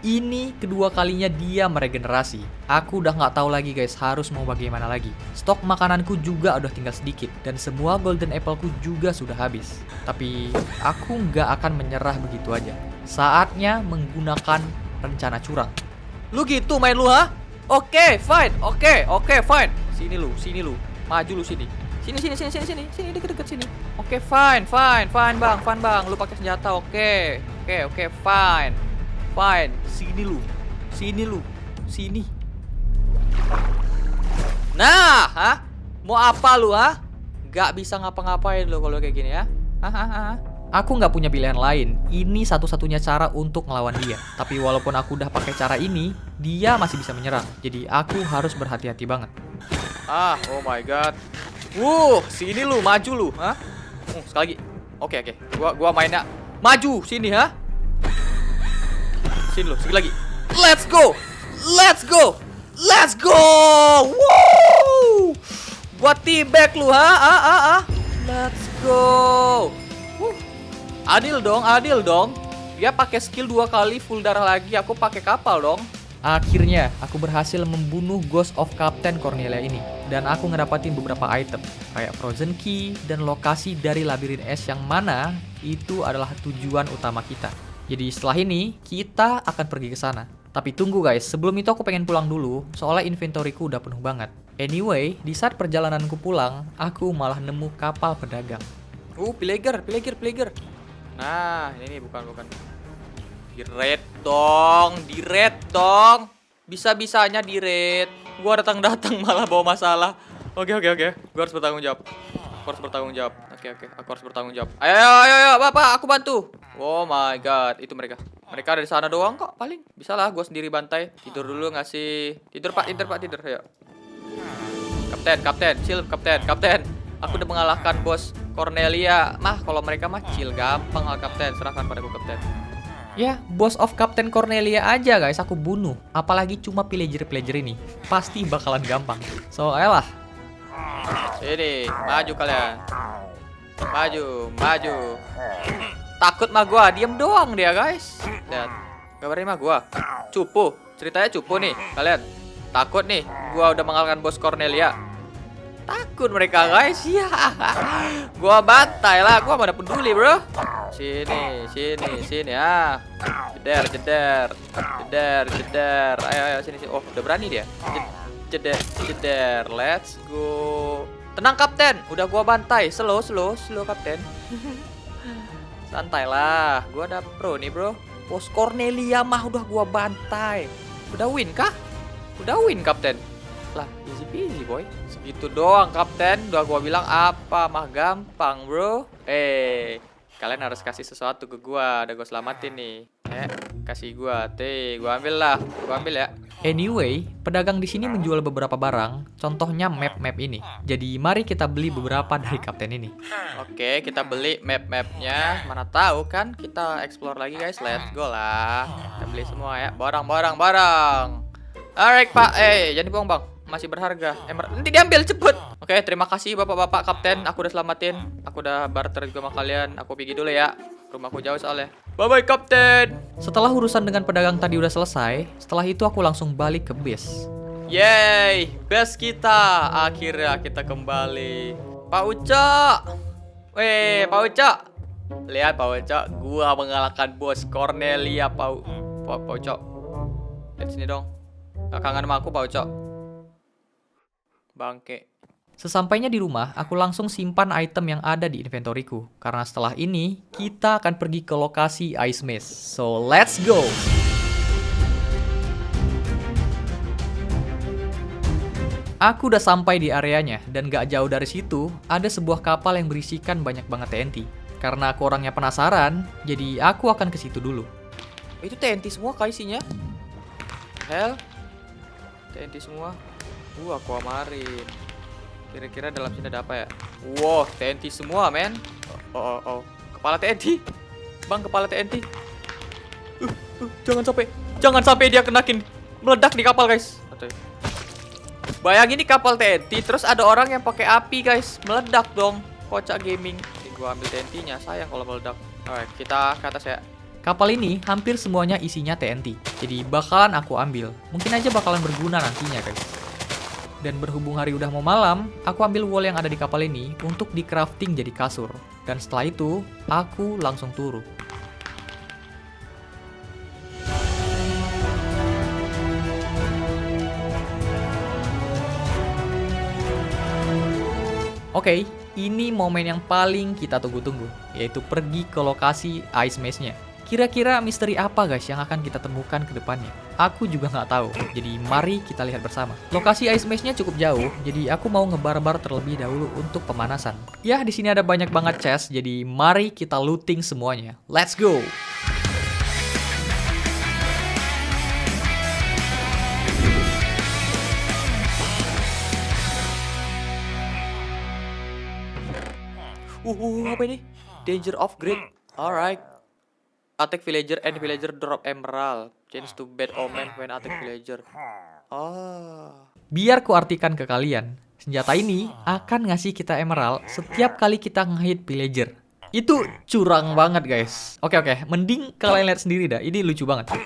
A: ini kedua kalinya dia meregenerasi. Aku udah nggak tahu lagi guys harus mau bagaimana lagi. Stok makananku juga udah tinggal sedikit dan semua golden appleku juga sudah habis. Tapi aku nggak akan menyerah begitu aja. Saatnya menggunakan rencana curang.
C: Lu gitu main lu, ha? Oke, fine. Oke, fine. Sini lu. Maju lu sini. Sini deket-deket sini. Oke, fine bang. Lu pakai senjata, oke, fine. Sini. Nah, ha? Mau apa lu, ha? Gak bisa ngapa-ngapain lu kalau kayak gini, ya?
A: Aku nggak punya pilihan lain. Ini satu-satunya cara untuk ngelawan dia. Tapi walaupun aku udah pakai cara ini, dia masih bisa menyerang. Jadi aku harus berhati-hati banget.
C: Oh my god. Sini lu, maju lu, ha? Sekali lagi. Oke. Gua mainnya maju sini, ha? Sini lu, sekali lagi. Let's go. Woo! Gua tibek lu, ha? Let's go. Adil dong. Dia pakai skill 2 kali full darah lagi, aku pakai kapal dong.
A: Akhirnya, aku berhasil membunuh Ghost of Captain Cornelia ini. Dan aku ngedapatin beberapa item, kayak Frozen Key dan lokasi dari labirin es yang mana itu adalah tujuan utama kita. Jadi setelah ini, kita akan pergi ke sana. Tapi tunggu guys, sebelum itu aku pengen pulang dulu, soalnya inventoryku udah penuh banget. Anyway, di saat perjalananku pulang, aku malah nemu kapal pedagang.
C: Pillager. Nah, ini bukan. Di red dong. Bisa-bisanya di red. Gua datang malah bawa masalah. Oke. Gua harus bertanggung jawab. Oke. Aku harus bertanggung jawab. Ayo, Bapak, aku bantu. Oh my god, itu mereka. Mereka ada di sana doang kok, paling. Bisa lah, gua sendiri bantai. Tidur dulu ngasih. Tidur, Pak. Ayo. Kapten. Chill, Kapten. Aku udah mengalahkan bos Cornelia. Kalau mereka chill, gampang lah, Kapten. Serahkan padaku, Kapten.
A: Ya, Boss of Captain Cornelia aja guys aku bunuh. Apalagi cuma pillager ini. Pasti bakalan gampang. So, ayolah.
C: Sini, maju kalian. Maju. Takut mah gua, diem doang dia guys. Lihat, kabarnya mah gua. Ceritanya cupu nih kalian. Takut nih, gua udah mengalahkan bos Cornelia. Takut mereka guys. Ya. Gua bantai lah, gua mana peduli, bro. Sini ah. Jeder. Ayo sini. Oh, udah berani dia. Jeder. Let's go. Tenang kapten, udah gua bantai. Slow kapten. Santai lah, gua ada pro nih, bro. Pos Cornelia mah udah gua bantai. Udah win kah? Udah win kapten. Lah, easy peasy boy. Segitu doang kapten. Udah gua bilang apa mah gampang, bro. Kalian harus kasih sesuatu ke gua. Udah gua selamatin nih. Kasih gua. Gua ambil lah. Gua ambil ya.
A: Anyway, pedagang di sini menjual beberapa barang, contohnya map-map ini. Jadi mari kita beli beberapa dari kapten ini.
C: Oke, kita beli map-mapnya. Mana tahu kan kita explore lagi guys. Let's go lah. Kita beli semua ya. Barang. Alright pak. Jangan dibuang bang. Masih berharga. Nanti diambil cepet. Oke, terima kasih bapak-bapak kapten. Aku udah selamatin. Aku udah barter juga sama kalian. Aku pergi dulu ya. Rumahku jauh soalnya. Bye-bye kapten.
A: Setelah urusan dengan pedagang tadi udah selesai, setelah itu aku langsung balik ke base.
C: Yeay, base kita. Akhirnya kita kembali. Pak Ucok. Pak Ucok. Lihat Pak Ucok, gua mengalahkan bos Cornelia, Pak Ucok. Lihat sini dong. Gak kangen sama aku, Pak Ucok. Bangke.
A: Sesampainya di rumah, aku langsung simpan item yang ada di inventoriku. Karena setelah ini, kita akan pergi ke lokasi Ice Maze. So, let's go! Aku udah sampai di areanya, dan gak jauh dari situ, ada sebuah kapal yang berisikan banyak banget TNT. Karena aku orangnya penasaran, jadi aku akan ke situ dulu.
C: Itu TNT semua kah isinya? Hell? TNT semua? Aquamarine. Kira-kira dalam sini ada apa ya? Wow, TNT semua, men. Oh. Kepala TNT. Bang, kepala TNT. Jangan sampai dia kenakin meledak di kapal, guys. Bayangin ini kapal TNT, terus ada orang yang pakai api, guys. Meledak dong. Kocak gaming. Gua ambil TNT-nya, sayang kalau meledak. Alright, kita ke atas ya.
A: Kapal ini hampir semuanya isinya TNT, jadi bakalan aku ambil. Mungkin aja bakalan berguna nantinya, guys. Dan berhubung hari udah mau malam, aku ambil wool yang ada di kapal ini untuk di crafting jadi kasur. Dan setelah itu, aku langsung turun. Oke, ini momen yang paling kita tunggu-tunggu, yaitu pergi ke lokasi Ice Maze-nya. Kira-kira misteri apa guys yang akan kita temukan ke depannya? Aku juga nggak tahu, jadi mari kita lihat bersama. Lokasi Ice Maze-nya cukup jauh, jadi aku mau ngebar-bar terlebih dahulu untuk pemanasan. Ya, di sini ada banyak banget chest, jadi mari kita looting semuanya. Let's go!
C: Apa ini? Danger of Greed. Alright. Attack villager and villager drop emerald. Change to bad omen when attack villager.
A: Biar ku artikan ke kalian, senjata ini akan ngasih kita emerald setiap kali kita nge-hit villager. Itu curang banget guys. Oke, mending kalian lihat sendiri dah. Ini lucu banget.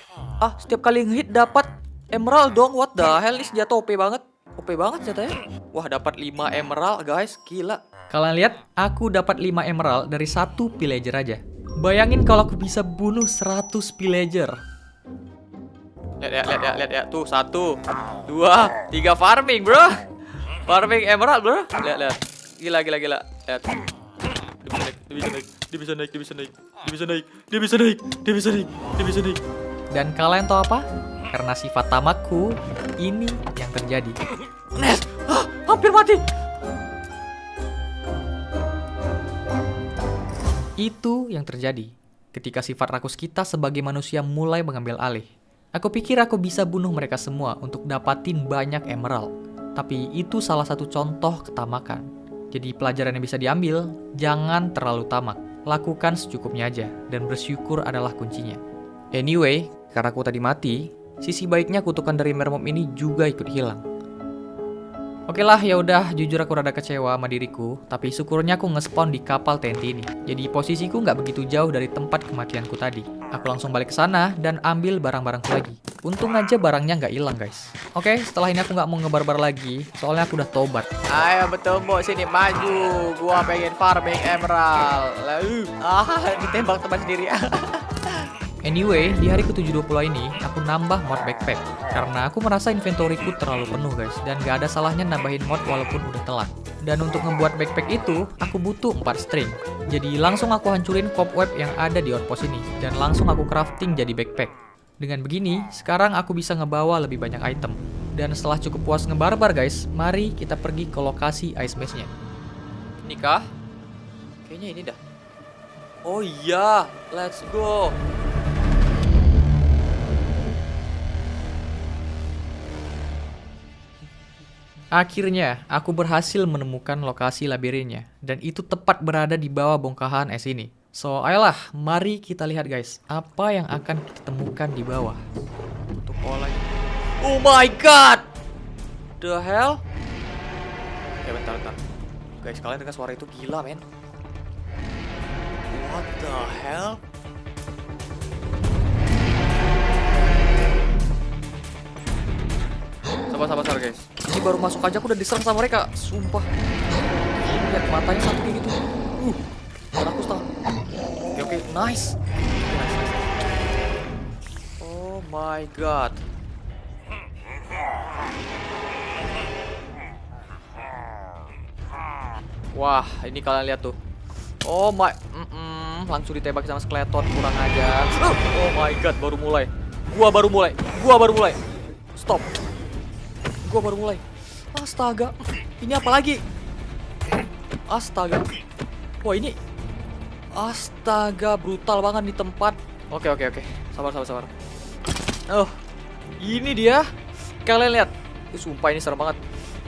C: Setiap kali nge-hit dapat emerald dong. What the hell, ini senjata OP banget. OP banget senjatanya. Wah, dapat 5 emerald guys. Gila.
A: Kalian lihat, aku dapat 5 emerald dari satu villager aja. Bayangin kalau aku bisa bunuh 100 villager.
C: Lihat ya. Tuh, 1, 2, 3 farming, bro. Farming emerald, bro. Lihat. Gila. Lihat. Dia bisa naik.
A: Dan kalian tahu apa? Karena sifat tamakku, ini yang terjadi.
C: Nes, hampir mati.
A: Itu yang terjadi ketika sifat rakus kita sebagai manusia mulai mengambil alih. Aku pikir aku bisa bunuh mereka semua untuk dapatin banyak emerald. Tapi itu salah satu contoh ketamakan. Jadi pelajaran yang bisa diambil, jangan terlalu tamak. Lakukan secukupnya aja, dan bersyukur adalah kuncinya. Anyway, karena aku tadi mati, sisi baiknya kutukan dari mermob ini juga ikut hilang. Oke lah, ya udah, jujur aku rada kecewa sama diriku, tapi syukurnya aku nge-spawn di kapal TNT ini. Jadi posisiku nggak begitu jauh dari tempat kematianku tadi. Aku langsung balik ke sana dan ambil barang-barangku lagi. Untung aja barangnya nggak hilang, guys. Oke, setelah ini aku nggak mau ngebarbar lagi, soalnya aku udah tobat.
C: Ayo betul Mbok, sini maju. Gua pengen farming emerald. Ditembak teman sendiri.
A: Anyway, di hari ke-720 ini, aku nambah mod backpack. Karena aku merasa inventoryku terlalu penuh guys, dan gak ada salahnya nambahin mod walaupun udah telat. Dan untuk ngebuat backpack itu, aku butuh 4 string. Jadi langsung aku hancurin cobweb yang ada di outpost ini, dan langsung aku crafting jadi backpack. Dengan begini, sekarang aku bisa ngebawa lebih banyak item. Dan setelah cukup puas ngebarbar guys, mari kita pergi ke lokasi ice maze-nya.
C: Nikah? Kayaknya ini dah. Oh iya, let's go.
A: Akhirnya, aku berhasil menemukan lokasi labirinnya, dan itu tepat berada di bawah bongkahan es ini. So, ayolah, mari kita lihat guys, apa yang akan kita temukan di bawah.
C: Tutup lagi. Oh my god! The hell? Oke, bentar. Guys, kalian dengar suara itu gila, men. What the hell? Sabar guys. Ini baru masuk aja aku udah diserang sama mereka. Sumpah. Lihat matanya satu kayak gitu. Dan aku setengah. Oke, nice. Oh my god. Wah, ini kalian lihat tuh. Oh my, langsung ditembak sama skeleton, kurang ajar. Oh my god, baru mulai. Gua baru mulai. Stop. Gua baru mulai. Astaga. Ini apa lagi? Astaga. Wah, ini. Astaga, brutal banget di tempat. Oke. Sabar. Oh. Ini dia. Kalian lihat. Sumpah ini serem banget.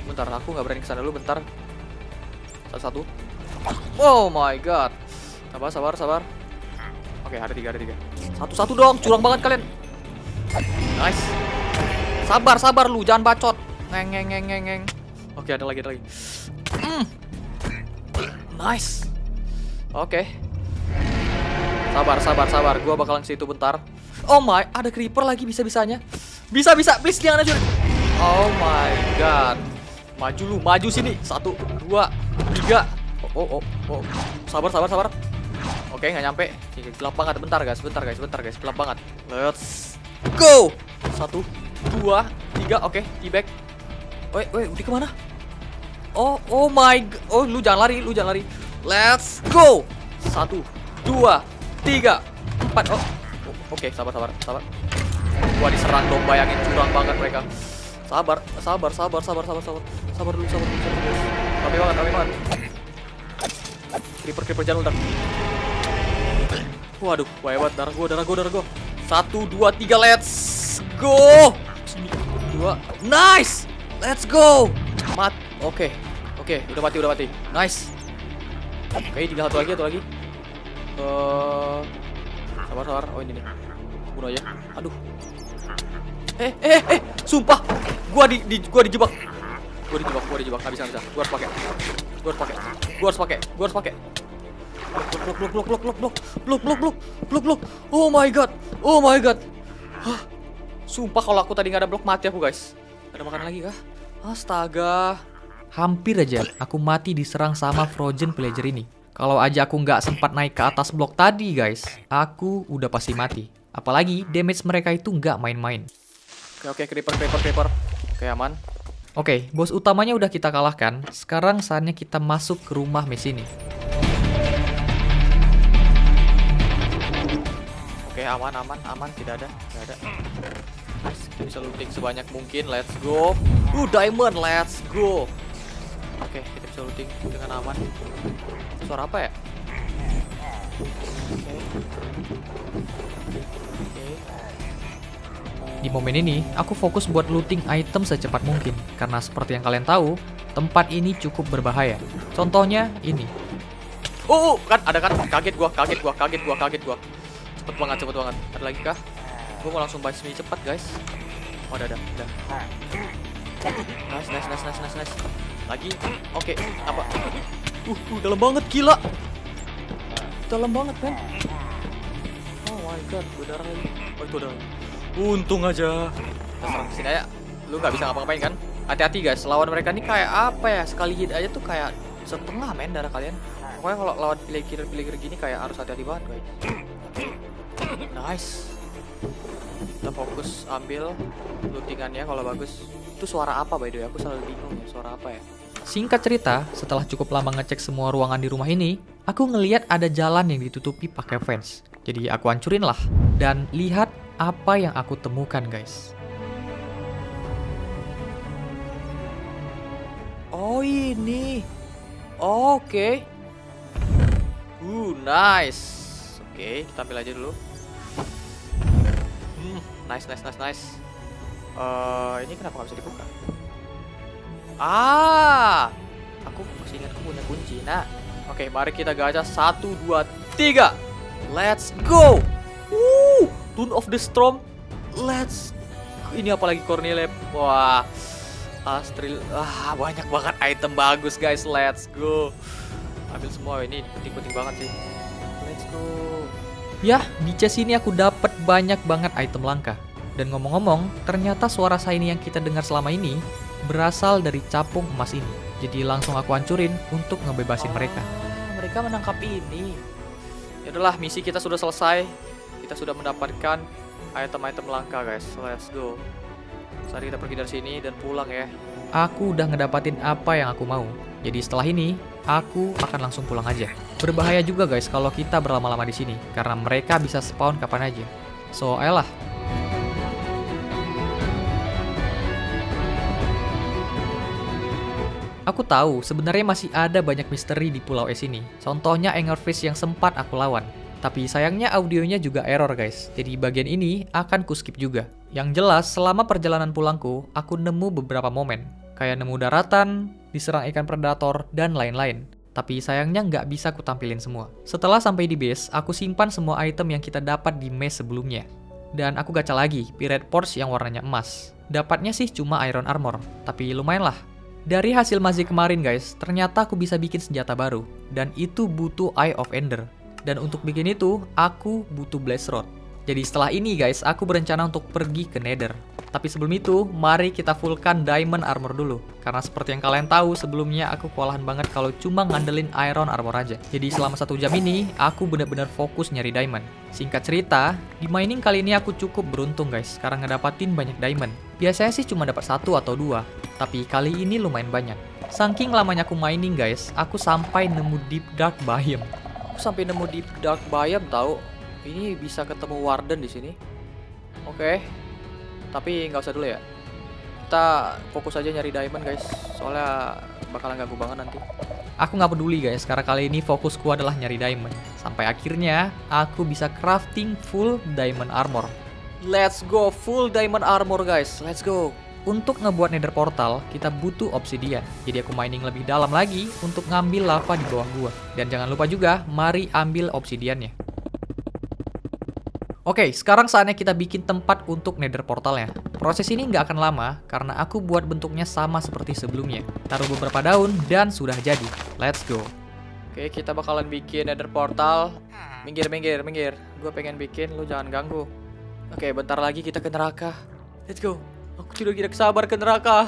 C: Bentar, aku nggak berani kesana dulu, bentar. Satu. Oh my god. Sabar. Oke, ada tiga. Satu dong, curang banget kalian. Nice. Sabar lu, jangan bacot. Ngeng. Oke, ada lagi. Nice. Oke. Sabar. Gua bakalan ke situ bentar. Oh my, ada creeper lagi bisa-bisanya. Bisa, please jangan aja. Oh my god. Maju sini. 1, 2, 3. Oh. Sabar. Oke, nggak nyampe. Gelap banget. Bentar guys. Gelap banget. Let's go. 1, 2, 3. Oke, T-back. Wait, udah kemana? Oh my god. Oh, lu jangan lari. Let's go. 1, 2, 3, 4. Oke, sabar. Gua diserang dong, bayangin, curang banget mereka. Sabar dulu. Rame banget. Creeper jangan udah. Waduh, hebat, darah gua. 1, 2, 3, let's go. 2, nice. Let's go. Oke, udah mati. Nice. Oke, tinggal satu lagi. Sabar. Oh, ini nih. Bunuh aja. Aduh. Sumpah. Gua dijebak. Enggak bisa. Gua harus pakai. Blok. Oh my god. Hah. Sumpah kalau aku tadi nggak ada blok mati aku, guys. Ada makanan lagi kah? Astaga.
A: Hampir aja aku mati diserang sama Frozen Villager ini. Kalau aja aku nggak sempat naik ke atas blok tadi guys, aku udah pasti mati. Apalagi damage mereka itu nggak main-main.
C: Oke, creeper. Oke, aman.
A: Oke, bos utamanya udah kita kalahkan. Sekarang saatnya kita masuk ke rumah Maze ini.
C: Oke, aman. Tidak ada. Nice, kita bisa looting sebanyak mungkin. Let's go. Diamond, let's go. Oke, kita bisa looting dengan aman. Suara apa ya? Oke.
A: Di momen ini, aku fokus buat looting item secepat mungkin. Karena seperti yang kalian tahu, tempat ini cukup berbahaya. Contohnya ini.
C: Kan ada kan? Kaget gua. Cepet banget. Ada lagi kah? Gua mau langsung buy semi cepat, guys. Oh, ada. Nice. Lagi. Oke, apa? Dalam banget, gila. Dalam banget, kan? Oh my god, berdarah lagi. Oh, itu darah. Untung aja. Kita serang sini aja. Lu nggak bisa ngapa-ngapain kan? Hati-hati guys, lawan mereka ini kayak apa ya? Sekali hit aja tuh kayak setengah men darah kalian. Pokoknya kalau lawan pillager gini kayak harus hati-hati banget guys. Nice. Kita fokus ambil lootingannya kalau bagus. Itu suara apa by the way? Aku selalu bingung ya, suara apa ya?
A: Singkat cerita, setelah cukup lama ngecek semua ruangan di rumah ini, aku ngeliat ada jalan yang ditutupi pakai fence. Jadi aku hancurin lah. Dan lihat apa yang aku temukan guys.
C: Oh ini. Oke. Nice. Oke, kita ambil aja dulu. Nice. Ini kenapa nggak bisa dibuka? Aku masih ingat aku punya kunci. Nah, oke, mari kita gacha 1, 2, 3. Let's go. Tune of the Storm. Ini apalagi Cornelep. Wah. Astril. Banyak banget item bagus guys. Let's go. Ambil semua, ini penting-penting banget sih. Let's go.
A: Yah, di chest ini aku dapat banyak banget item langka. Dan ngomong-ngomong, ternyata suara Shiny yang kita dengar selama ini berasal dari capung emas ini. Jadi langsung aku hancurin untuk ngebebasin mereka.
C: Mereka menangkap ini. Ya udahlah, misi kita sudah selesai. Kita sudah mendapatkan item-item langka guys. Let's go. Saat kita pergi dari sini dan pulang ya.
A: Aku udah ngedapatin apa yang aku mau. Jadi setelah ini, aku akan langsung pulang aja. Berbahaya juga guys kalau kita berlama-lama di sini, karena mereka bisa spawn kapan aja. So, ayolah. Aku tahu sebenarnya masih ada banyak misteri di Pulau Es ini. Contohnya Angerfish yang sempat aku lawan. Tapi sayangnya audionya juga error guys. Jadi bagian ini akan ku skip juga. Yang jelas selama perjalanan pulangku, aku nemu beberapa momen. Kayak nemu daratan, diserang ikan predator, dan lain-lain. Tapi sayangnya nggak bisa ku tampilin semua. Setelah sampai di base, aku simpan semua item yang kita dapat di maze sebelumnya. Dan aku gacha lagi, Pirate Force yang warnanya emas. Dapatnya sih cuma Iron Armor, tapi lumayan lah. Dari hasil mazi kemarin guys, ternyata aku bisa bikin senjata baru. Dan itu butuh Eye of Ender. Dan untuk bikin itu, aku butuh Blaze Rod. Jadi setelah ini guys, aku berencana untuk pergi ke Nether. Tapi sebelum itu, mari kita fullkan Diamond Armor dulu. Karena seperti yang kalian tahu, sebelumnya aku kewalahan banget kalau cuma ngandelin Iron Armor aja. Jadi selama 1 jam ini, aku benar-benar fokus nyari Diamond. Singkat cerita, di mining kali ini aku cukup beruntung guys, karena ngedapatin banyak Diamond. Biasanya sih cuma dapat 1 atau 2, tapi kali ini lumayan banyak. Saking lamanya aku mining guys, aku sampai nemu Deep Dark Biome.
C: Aku sampai nemu Deep Dark Biome tahu. Ini bisa ketemu Warden di sini. Oke. Tapi nggak usah dulu ya. Kita fokus aja nyari diamond guys. Soalnya bakalan ganggu banget nanti.
A: Aku nggak peduli guys, karena kali ini fokusku adalah nyari diamond. Sampai akhirnya aku bisa crafting full diamond armor.
C: Let's go, full diamond armor guys. Let's go.
A: Untuk ngebuat nether portal, kita butuh obsidian. Jadi aku mining lebih dalam lagi untuk ngambil lava di bawah gua. Dan jangan lupa juga, mari ambil obsidiannya. Oke, sekarang saatnya kita bikin tempat untuk nether portalnya. Proses ini nggak akan lama, karena aku buat bentuknya sama seperti sebelumnya. Taruh beberapa daun, dan sudah jadi. Let's go.
C: Oke, kita bakalan bikin nether portal. Minggir. Gue pengen bikin, lu jangan ganggu. Oke, bentar lagi kita ke neraka. Let's go. Aku sudah tidak sabar ke neraka.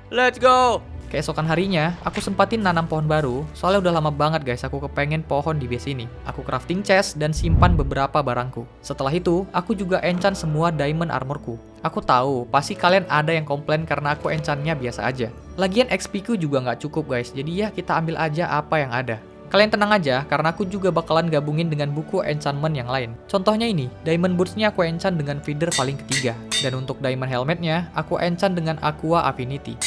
C: Let's go.
A: Keesokan harinya, aku sempatin nanam pohon baru, soalnya udah lama banget guys aku kepengen pohon di base ini. Aku crafting chest dan simpan beberapa barangku. Setelah itu, aku juga enchant semua diamond armorku. Aku tahu, pasti kalian ada yang komplain karena aku enchantnya biasa aja. Lagian XP ku juga nggak cukup guys, jadi ya kita ambil aja apa yang ada. Kalian tenang aja, karena aku juga bakalan gabungin dengan buku enchantment yang lain. Contohnya ini, diamond boots-nya aku enchant dengan feeder paling ketiga. Dan untuk diamond helmet-nya, aku enchant dengan aqua affinity.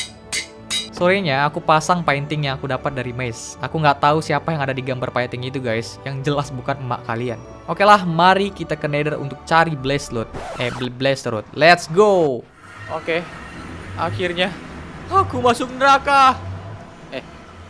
A: Sorenya, aku pasang painting yang aku dapat dari maze. Aku nggak tahu siapa yang ada di gambar painting itu guys, yang jelas bukan emak kalian. Oke lah, mari kita ke Nether untuk cari Blaze Rod. Blaze Rod. Let's go!
C: Oke, akhirnya aku masuk neraka.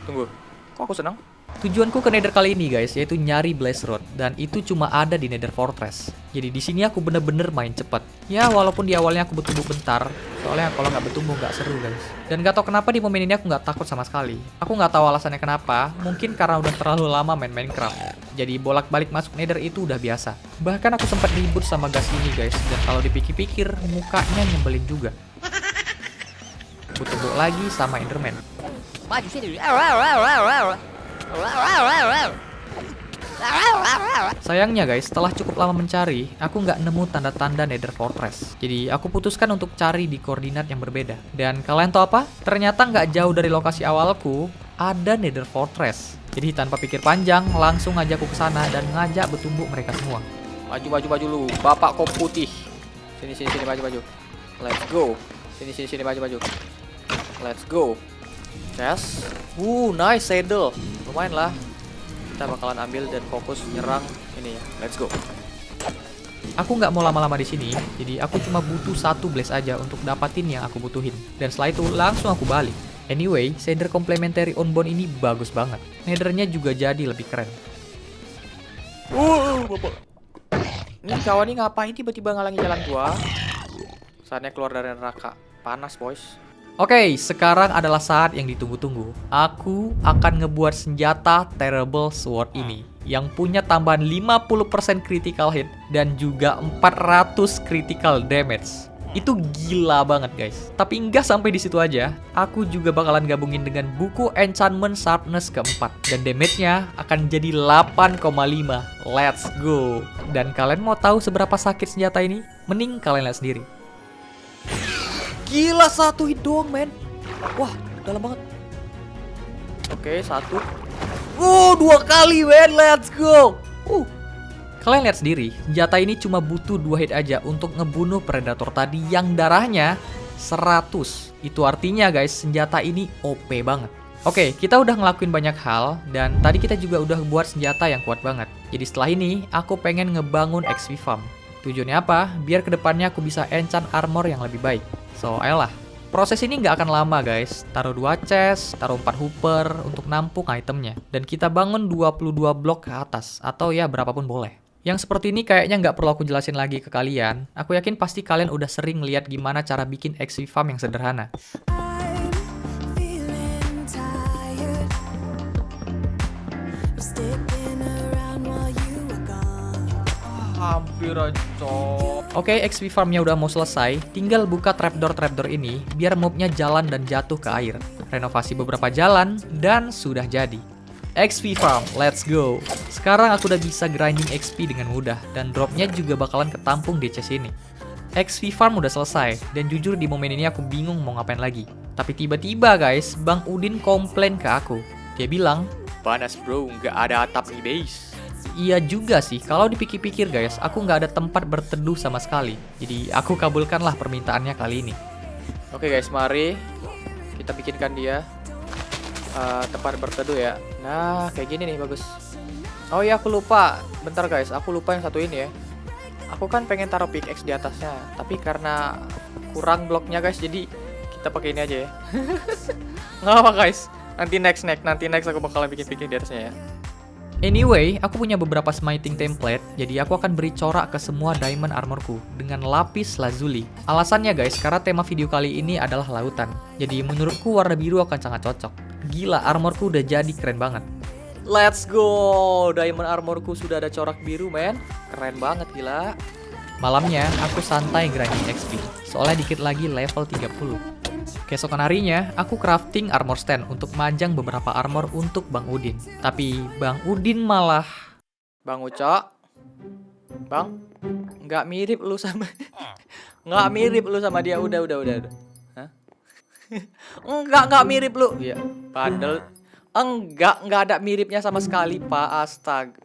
C: Tunggu. Kok aku senang?
A: Tujuanku ke Nether kali ini guys, yaitu nyari Blaze Rod, dan itu cuma ada di Nether Fortress. Jadi di sini aku bener-bener main cepet. Ya walaupun di awalnya aku bertumbuh bentar, soalnya kalau nggak bertumbuh nggak seru guys. Dan gak tau kenapa di momen ini aku nggak takut sama sekali. Aku nggak tahu alasannya kenapa, mungkin karena udah terlalu lama main Minecraft. Jadi bolak-balik masuk Nether itu udah biasa. Bahkan aku sempat ribut sama gas ini guys, dan kalau dipikir-pikir mukanya nyebelin juga. Aku tembok lagi sama Enderman.
B: Maju sini.
A: Sayangnya guys, setelah cukup lama mencari, aku nggak nemu tanda-tanda Nether Fortress. Jadi aku putuskan untuk cari di koordinat yang berbeda. Dan kalian tahu apa? Ternyata nggak jauh dari lokasi awalku, ada Nether Fortress. Jadi tanpa pikir panjang, langsung ngajak aku ke sana dan ngajak bertumbuk mereka semua.
C: Maju lu, bapak kop putih. Sini maju. Let's go. Sini maju. Let's go. Yes. Nice saddle. Lumayan lah. Kita bakalan ambil dan fokus nyerang ini ya. Let's go.
A: Aku nggak mau lama-lama di sini, jadi aku cuma butuh satu blaze aja untuk dapatin yang aku butuhin. Dan setelah itu langsung aku balik. Anyway, shader complementary onbone ini bagus banget. Nethernya juga jadi lebih keren.
C: Bapak. Ini kawan ini ngapain tiba-tiba ngalangi jalan gua? Saatnya keluar dari neraka. Panas, boys.
A: Oke, sekarang adalah saat yang ditunggu-tunggu. Aku akan ngebuat senjata Terrible Sword ini yang punya tambahan 50% critical hit dan juga 400 critical damage. Itu gila banget guys. Tapi enggak sampai di situ aja. Aku juga bakalan gabungin dengan buku Enchantment Sharpness keempat dan damage-nya akan jadi 8,5. Let's go. Dan kalian mau tahu seberapa sakit senjata ini? Mending kalian lihat sendiri. Gila, satu hit doang men. Wah, dalam banget.
C: Oke, satu.
A: Dua kali men. Let's go. Kalian lihat sendiri, senjata ini cuma butuh 2 hit aja untuk ngebunuh predator tadi yang darahnya 100. Itu artinya guys, senjata ini OP banget. Oke, kita udah ngelakuin banyak hal dan tadi kita juga udah buat senjata yang kuat banget. Jadi setelah ini, aku pengen ngebangun XP farm. Tujuannya apa? Biar kedepannya aku bisa enchant armor yang lebih baik. So, ayolah. Proses ini nggak akan lama guys. Taruh 2 chest, taruh 4 hooper untuk nampung itemnya. Dan kita bangun 22 blok ke atas. Atau ya berapapun boleh. Yang seperti ini kayaknya nggak perlu aku jelasin lagi ke kalian. Aku yakin pasti kalian udah sering lihat gimana cara bikin XP farm yang sederhana.
C: Hampir aja.
A: Oke, XP farmnya udah mau selesai. Tinggal buka trapdoor ini biar mobnya jalan dan jatuh ke air. Renovasi beberapa jalan dan sudah jadi. XP farm, let's go. Sekarang aku udah bisa grinding XP dengan mudah dan dropnya juga bakalan ketampung di chest ini. XP farm udah selesai dan jujur di momen ini aku bingung mau ngapain lagi. Tapi tiba-tiba guys, Bang Udin komplain ke aku. Dia bilang,
C: Panas bro, nggak ada atap di base.
A: iya juga sih, kalau dipikir-pikir guys, aku nggak ada tempat berteduh sama sekali. Jadi aku kabulkanlah permintaannya kali ini.
C: Oke guys, mari kita bikinkan dia tempat berteduh ya. Nah, kayak gini nih bagus. Oh iya, aku lupa. Bentar guys, aku lupa yang satu ini ya. Aku kan pengen taruh pickaxe di atasnya, tapi karena kurang bloknya guys, jadi kita pakai ini aja ya. Nggak apa guys. Nanti next aku bakalan bikin di atasnya ya.
A: Anyway, aku punya beberapa smiting template, jadi aku akan beri corak ke semua diamond armorku dengan lapis lazuli. Alasannya guys, karena tema video kali ini adalah lautan. Jadi menurutku warna biru akan sangat cocok. Gila, armorku udah jadi keren banget.
C: Let's go, diamond armorku sudah ada corak biru men. Keren banget gila.
A: Malamnya, aku santai grinding XP, soalnya dikit lagi level 30. Keesokan harinya, aku crafting armor stand untuk majang beberapa armor untuk Bang Udin. Tapi Bang Udin malah...
C: Bang Ucok, Bang, nggak mirip lu sama... nggak mirip lu sama dia, udah. Hah? Nggak mirip lu. Iya, padahal... Enggak ada miripnya sama sekali, Pak. Astaga.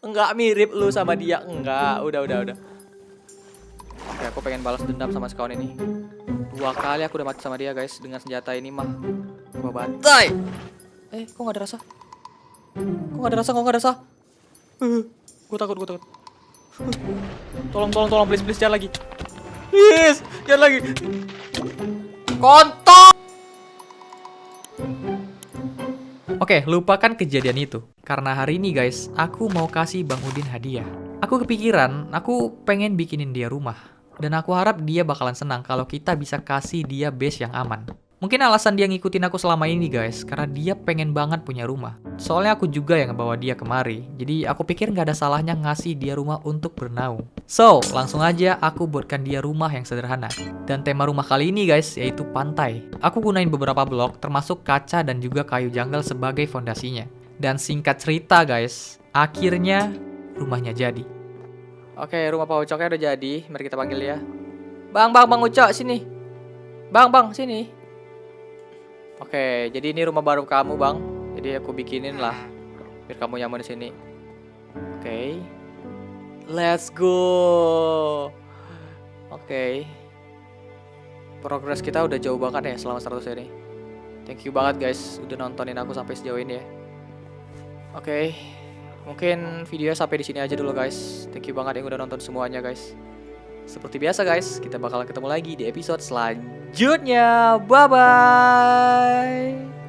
C: Enggak mirip lu sama dia, enggak. Udah. Oke, aku pengen balas dendam sama si kawan ini. 2 kali aku udah mati sama dia, guys. Dengan senjata ini mah gua bantai. Kok nggak ada rasa? Kok nggak ada rasa? Gue takut. Tolong, please, jangan lagi. Please, jangan lagi. Kontol.
A: Oke, lupakan kejadian itu. Karena hari ini guys, aku mau kasih Bang Udin hadiah. Aku kepikiran, aku pengen bikinin dia rumah. Dan aku harap dia bakalan senang kalau kita bisa kasih dia base yang aman. Mungkin alasan dia ngikutin aku selama ini guys, karena dia pengen banget punya rumah. Soalnya aku juga yang ngebawa dia kemari. Jadi aku pikir nggak ada salahnya ngasih dia rumah untuk bernaung. So, langsung aja aku buatkan dia rumah yang sederhana. Dan tema rumah kali ini guys, yaitu pantai. Aku gunain beberapa blok, termasuk kaca dan juga kayu jungle sebagai fondasinya. Dan singkat cerita guys, akhirnya rumahnya jadi.
C: Oke, rumah Pak Ucoknya udah jadi. Mari kita panggil ya. Bang Ucok, sini. Bang, sini. Oke, jadi ini rumah baru kamu, Bang. Jadi aku bikinin lah biar kamu nyaman di sini. Oke. Let's go. Oke. Progres kita udah jauh banget ya selama 100 ini. Thank you banget guys udah nontonin aku sampai sejauh ini ya. Oke. Mungkin videonya sampai di sini aja dulu guys. Thank you banget yang udah nonton semuanya guys. Seperti biasa guys, kita bakalan ketemu lagi di episode selanjutnya. Bye bye.